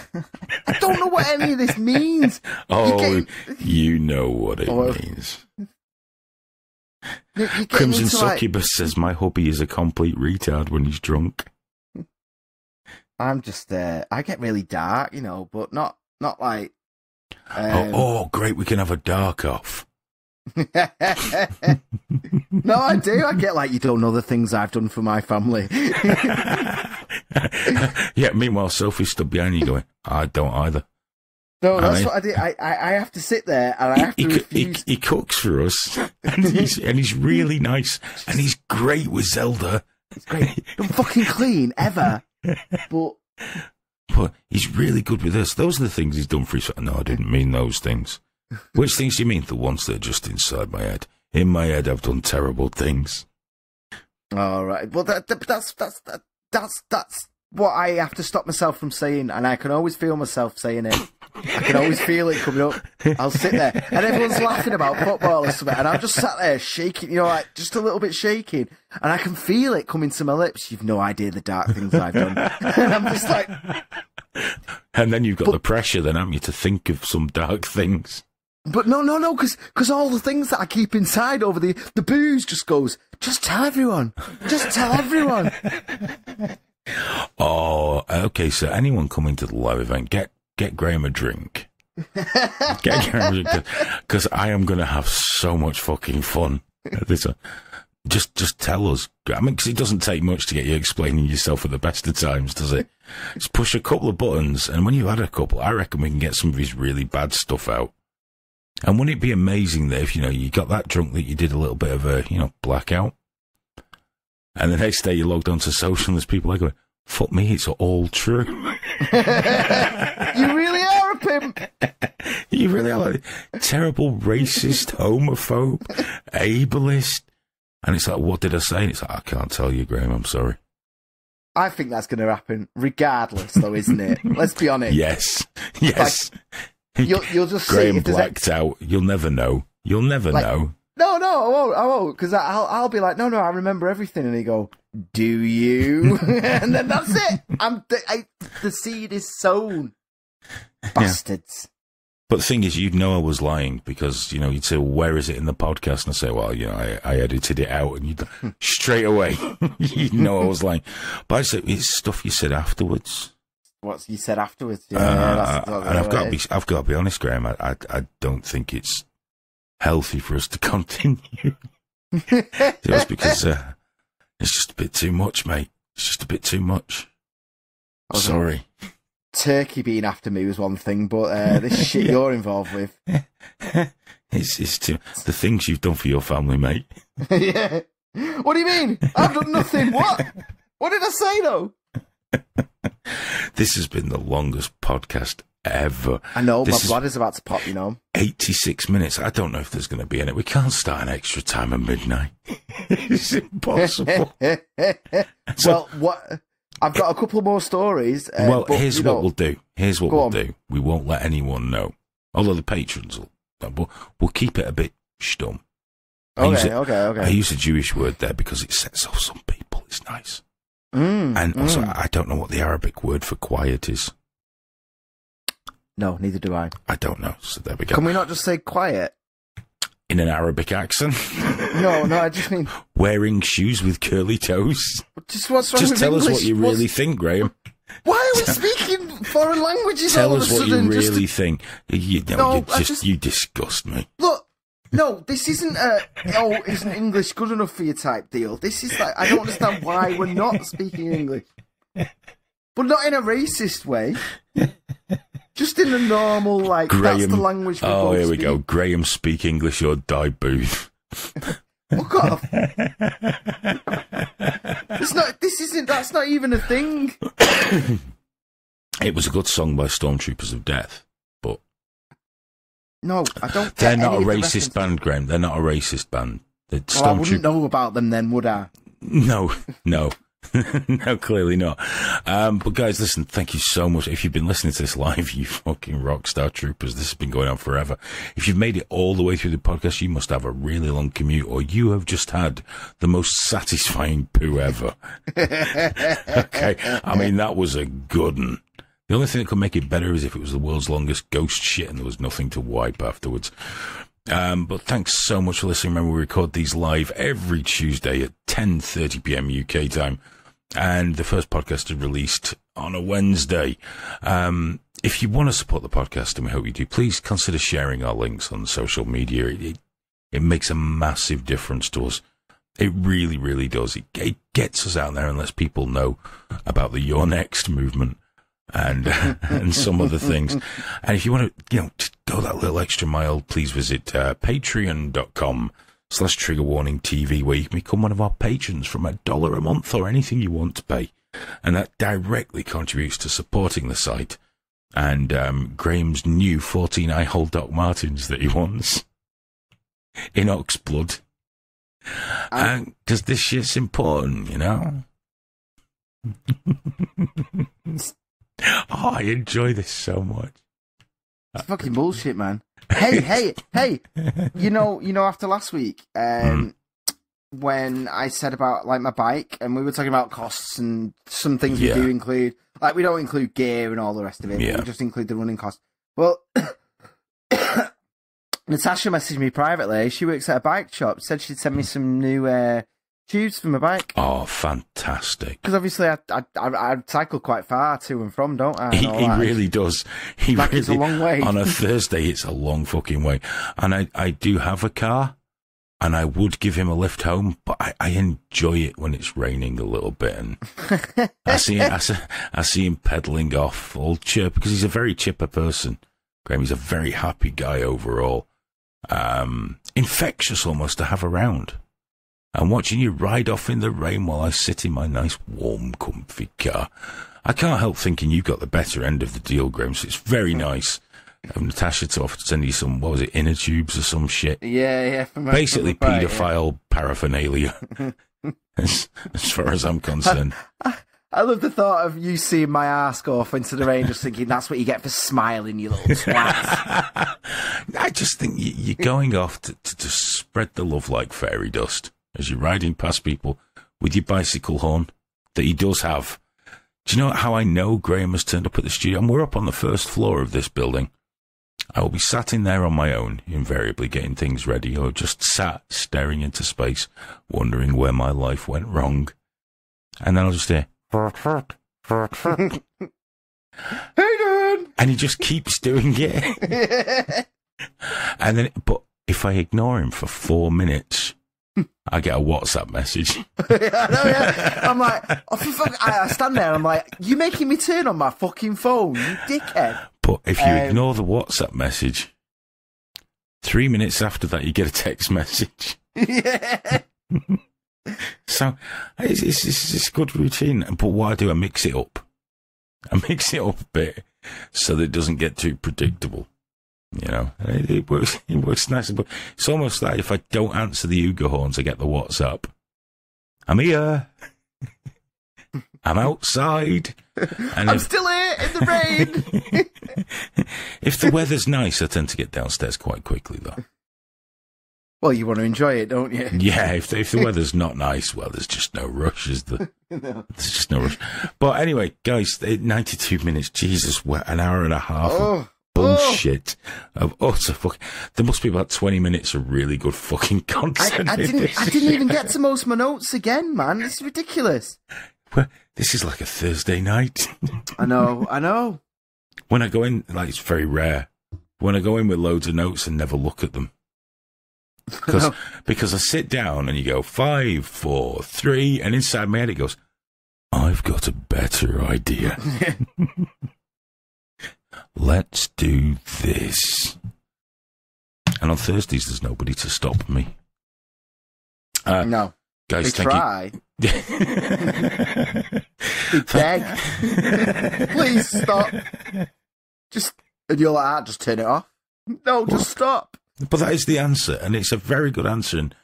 don't know what any of this means. You know what it means. Crimson Succubus says my hubby is a complete retard when he's drunk. I'm just I get really dark, but not like. Great! We can have a dark off. No, I do. I get like, you don't know the things I've done for my family. Yeah. Meanwhile, Sophie stood behind you going, I don't either. No, that's what I do. I have to sit there and I have to refuse. He cooks for us, and he's really nice, and he's great with Zelda. It's great. Don't fucking clean ever, but he's really good with us. Those are the things he's done for his. No, I didn't mean those things. Which things do you mean? The ones that are just inside my head. In my head, I've done terrible things. All right. Well, that's what I have to stop myself from saying, and I can always feel myself saying it. I can always feel it coming up. I'll sit there, and everyone's laughing about football or something, and I'm just sat there shaking, like just a little bit shaking, and I can feel it coming to my lips. You've no idea the dark things I've done. And I'm just like, And then you've got the pressure, then, haven't you, to think of some dark things. But no, because all the things that I keep inside over the booze just goes, just tell everyone. Just tell everyone. Oh, okay, so anyone coming to the live event, get Graham a drink. Get Graham a drink, because I am going to have so much fucking fun at this one. Just tell us. I mean, because it doesn't take much to get you explaining yourself at the best of times, does it? Just push a couple of buttons, and when you've had a couple, I reckon we can get some of his really bad stuff out. And wouldn't it be amazing that if, you got that drunk that you did a little bit of a, blackout, and the next day you logged onto social and there's people like going, fuck me, it's all true. You really are a pimp. You really are like terrible racist, homophobe, ableist. And it's like, what did I say? And it's like, I can't tell you, Graham, I'm sorry. I think that's going to happen regardless, though, isn't it? Let's be honest. Yes. Like, you'll just Graham blacked out. You'll never know. You'll never know. No, I won't, because I'll be like, no, I remember everything, and he go, do you? And then that's it. The seed is sown. Bastards. But the thing is, you'd know I was lying because, you'd say, where is it in the podcast? And I'd say, well, I edited it out, and you'd straight away, you'd know I was lying. But I'd say, it's stuff you said afterwards. What you said afterwards? And I've got to be honest, Graham. I don't think it's healthy for us to continue. Just because it's just a bit too much, mate. It's just a bit too much. Sorry. Turkey being after me was one thing, but this shit you're involved with. It's too, the things you've done for your family, mate. Yeah. What do you mean? I've done nothing. What? What did I say though? This has been the longest podcast ever. I know, my blood is about to pop, 86 minutes. I don't know if there's going to be any. We can't start an extra time at midnight. It's impossible. Well, what? I've got a couple more stories. But, here's what we'll do. Here's what we'll do. We won't let anyone know. Although the patrons will. We'll keep it a bit stum. Okay. I use a Jewish word there because it sets off some people. It's nice. And also, I don't know what the Arabic word for quiet is. No, neither do I. I don't know. So there we go. Can we not just say quiet? In an Arabic accent? No, I just mean... Wearing shoes with curly toes? Just what's wrong just with tell English? us what you really think, Graham. Why are we speaking foreign languages tell all of a us sudden? What you really think. You disgust me. Look, no, this isn't isn't English good enough for you type deal. This is like, I don't understand why we're not speaking English. But not in a racist way. Just in a normal, like, Graham, that's the language we both here we speak. go. Graham, speak English or die booth. Fuck off. That's not even a thing. It was a good song by Stormtroopers of Death, but... No, I don't get They're not a any racist band, Graham. They're not a racist band. I wouldn't know about them then, would I? No. No, clearly not. But guys, listen, thank you so much. If you've been listening to this live, you fucking rock star troopers. This has been going on forever. If you've made it all the way through the podcast, you must have a really long commute, or you have just had the most satisfying poo ever. Okay. I mean, that was a good one. The only thing that could make it better is if it was the world's longest ghost shit and there was nothing to wipe afterwards. But thanks so much for listening. Remember, we record these live every Tuesday at 10:30 p.m. UK time. And the first podcast is released on a Wednesday. If you want to support the podcast, and we hope you do, please consider sharing our links on social media. It makes a massive difference to us. It really, really does. It gets us out there and lets people know about the Your Next movement and some other things. And if you want to, to go that little extra mile, please visit patreon.com/triggerwarningtv, where you can become one of our patrons from $1 a month or anything you want to pay. And that directly contributes to supporting the site and Graham's new 14 I-hole Doc Martens that he wants in Oxblood. Because this shit's important, Oh, I enjoy this so much. It's fucking bullshit, man. Hey! After last week, when I said about like my bike, and we were talking about costs and some things we do include, Like, we don't include gear and all the rest of it. Yeah. We just include the running costs. Well, Natasha messaged me privately. She works at a bike shop. Said she'd send me some new tubes for my bike. Oh, fantastic. Because obviously I cycle quite far to and from, don't I? He really does. It's a long way. On a Thursday, it's a long fucking way. And I do have a car, and I would give him a lift home, but I enjoy it when it's raining a little bit. And I see him pedalling off, all chirp, because he's a very chipper person. Graham, he's a very happy guy overall. Infectious almost to have around. And watching you ride off in the rain while I sit in my nice, warm, comfy car. I can't help thinking you got the better end of the deal, Graham, so it's very nice of Natasha to offer to send you some, what was it, inner tubes or some shit? Yeah. Basically paedophile paraphernalia, as far as I'm concerned. I love the thought of you seeing my ass go off into the rain, just thinking, that's what you get for smiling, you little twat. I just think you're going off to spread the love like fairy dust as you're riding past people with your bicycle horn that he does have. Do you know how I know Graham has turned up at the studio? And we're up on the first floor of this building. I will be sat in there on my own, invariably getting things ready, or just sat staring into space, wondering where my life went wrong. And then I'll just hear, Hayden! And he just keeps doing it. And then, but if I ignore him for 4 minutes, I get a WhatsApp message. I know, yeah. I'm like, oh, for fuck, I stand there and I'm like, you making me turn on my fucking phone, you dickhead. But if you ignore the WhatsApp message, 3 minutes after that, you get a text message. Yeah. So it's a good routine. But what I do, I mix it up. I mix it up a bit so that it doesn't get too predictable. You know, it works nice. But it's almost like if I don't answer the Uga horns, I get the WhatsApp. I'm here. I'm outside. And I'm still here in the rain. If the weather's nice, I tend to get downstairs quite quickly, though. Well, you want to enjoy it, don't you? Yeah, if the weather's not nice, well, there's just no rush, is there? No. There's just no rush. But anyway, guys, 92 minutes, Jesus, an hour and a half. Oh. Bullshit of utter fuck. There must be about 20 minutes of really good fucking content. I didn't even get to most of my notes again, man. This is ridiculous. Well, this is like a Thursday night. I know. When I go in, like, it's very rare. When I go in with loads of notes and never look at them. Because I sit down and you go 5, 4, 3, and inside my head it goes, I've got a better idea. Let's do this. And on Thursdays, there's nobody to stop me. No. Guys, thank you. We beg. Please stop. And you're like, just turn it off. No, just stop. But that is the answer, and it's a very good answer, and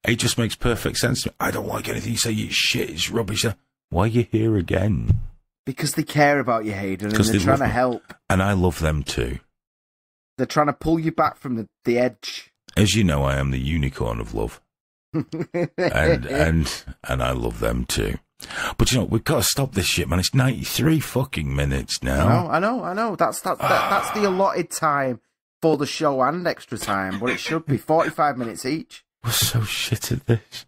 it just makes perfect sense to me. I don't like anything you say, it's shit, it's rubbish. Why are you here again? Because they care about you, Hayden, and they're trying to help. And I love them too. They're trying to pull you back from the edge. As you know, I am the unicorn of love. and I love them too. But you know, we've got to stop this shit, man. It's 93 fucking minutes now. I know. That's the allotted time for the show and extra time, but it should be 45 minutes each. We're so shit at this.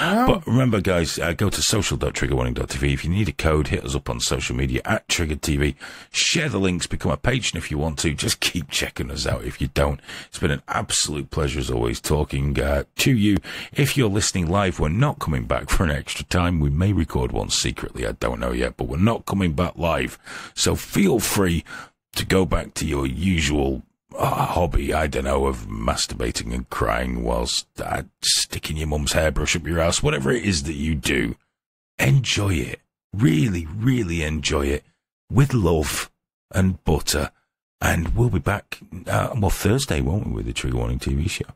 But remember, guys, go to social.triggerwarning.tv. If you need a code, hit us up on social media at TriggerTV. Share the links, become a patron if you want to. Just keep checking us out if you don't. It's been an absolute pleasure, as always, talking to you. If you're listening live, we're not coming back for an extra time. We may record one secretly, I don't know yet, but we're not coming back live. So feel free to go back to your usual hobby, I don't know, of masturbating and crying whilst sticking your mum's hairbrush up your ass, whatever it is that you do. Enjoy it. Really, really enjoy it. With love and butter. And we'll be back, Thursday, won't we, with the Trigger Warning TV show?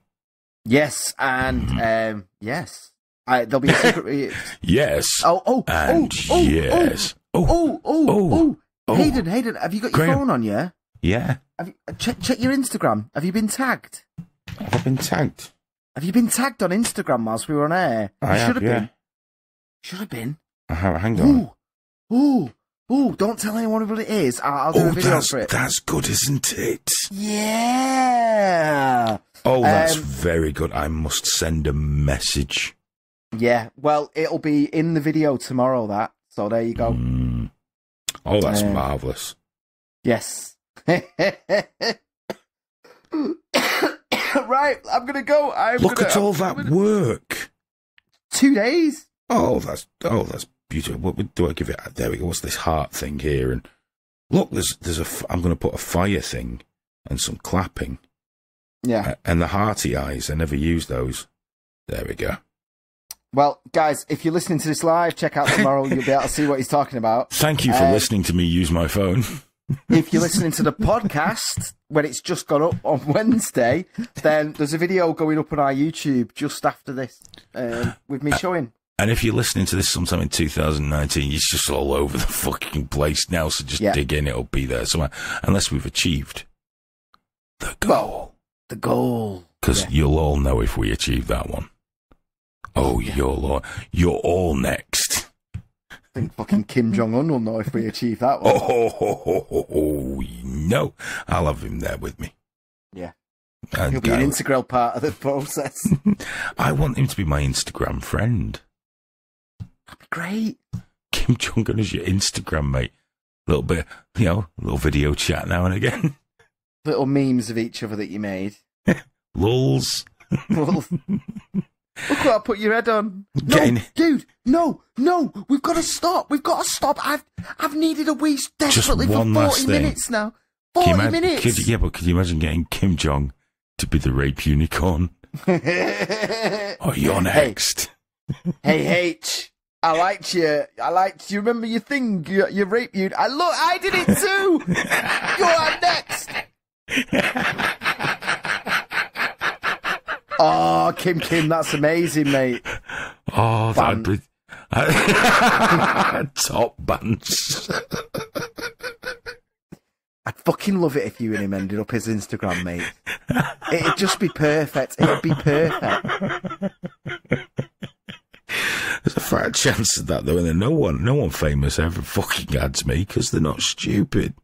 Yes, and, yes. There'll be a secret... Yes. Yes. Hayden, have you got your phone on you? Yeah. Check your Instagram. Have you been tagged? Have I been tagged? Have you been tagged on Instagram whilst we were on air? I should have been. Should have been. Hang on. Ooh. Ooh, don't tell anyone what it is. I'll do a video for it. That's good, isn't it? Yeah. Oh, that's very good. I must send a message. Yeah. Well, it'll be in the video tomorrow, that. So there you go. Oh, that's marvellous. Yes. Right, I'm going to go. Look at all that work. 2 days. Oh, that's beautiful. What do I give it? There we go. What's this heart thing here? And look, I'm going to put a fire thing and some clapping. Yeah. And the hearty eyes. I never use those. There we go. Well, guys, if you're listening to this live, check out tomorrow. You'll be able to see what he's talking about. Thank you for listening to me use my phone. If you're listening to the podcast when it's just gone up on Wednesday, then there's a video going up on our YouTube just after this with me showing. And if you're listening to this sometime in 2019, it's just all over the fucking place now, so just dig in, it'll be there somewhere. Unless we've achieved the goal. Well, the goal. Because you'll all know if we achieve that one. Oh, you're all next. I think fucking Kim Jong-un will know if we achieve that one. Oh, no. I'll have him there with me. Yeah. And he'll be an integral part of the process. I want him to be my Instagram friend. That'd be great. Kim Jong-un is your Instagram mate. A little bit, little video chat now and again. Little memes of each other that you made. Lulz. Look what I put your head on. No, dude, no, we've got to stop. I've needed a wee desperately for 40 minutes now. 40 minutes. Could you imagine getting Kim Jong to be the rape unicorn? Oh, you're next. Hey, H. I liked you. You remember your thing, your rape unicorn? I did it too. You're next. Oh, Kim, that's amazing, mate. Oh, that'd be top bands. I'd fucking love it if you and him ended up as Instagram mates. It'd just be perfect. It'd be perfect. There's a fat chance of that, though, and then no one famous ever fucking adds me because they're not stupid.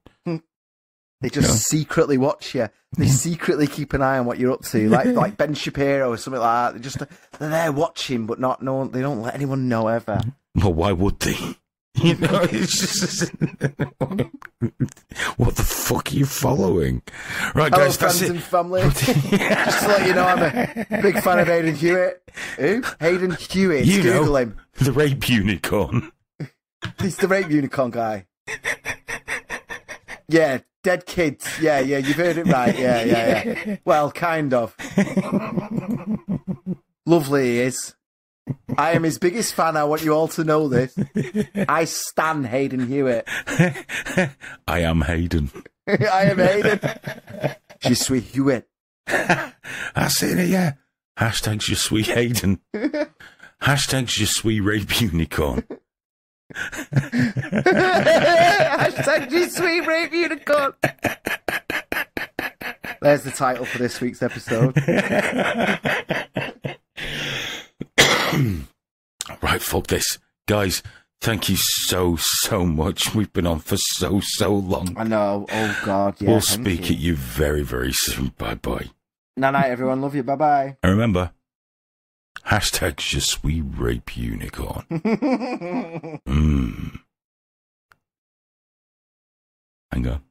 They just secretly watch you. They secretly keep an eye on what you're up to, like Ben Shapiro or something like that. They're there watching, but they don't let anyone know ever. Well, why would they? It's just what the fuck are you following? Right, hello, guys, friends and family. Just to let you know, I'm a big fan of Hayden Hewitt. Who? Hayden Hewitt. Google him. The rape unicorn. He's the rape unicorn guy. Yeah. Dead kids. Yeah, you've heard it right. Yeah. Well, kind of. Lovely he is. I am his biggest fan. I want you all to know this. I stan Hayden Hewitt. I am Hayden. I am Hayden. Je suis Hewitt. I see it, yeah. Hashtag Je suis Hayden. Hashtag Je suis rape unicorn. Hashtag Je suis rape unicorn. There's the title for this week's episode. Right, fuck this. Guys, thank you so much. We've been on for so long. I know. Oh, God, yeah. We'll speak at you very, very soon. Bye-bye. Night, everyone. Love you. Bye-bye. And remember, hashtag Je suis rape unicorn. Hang on.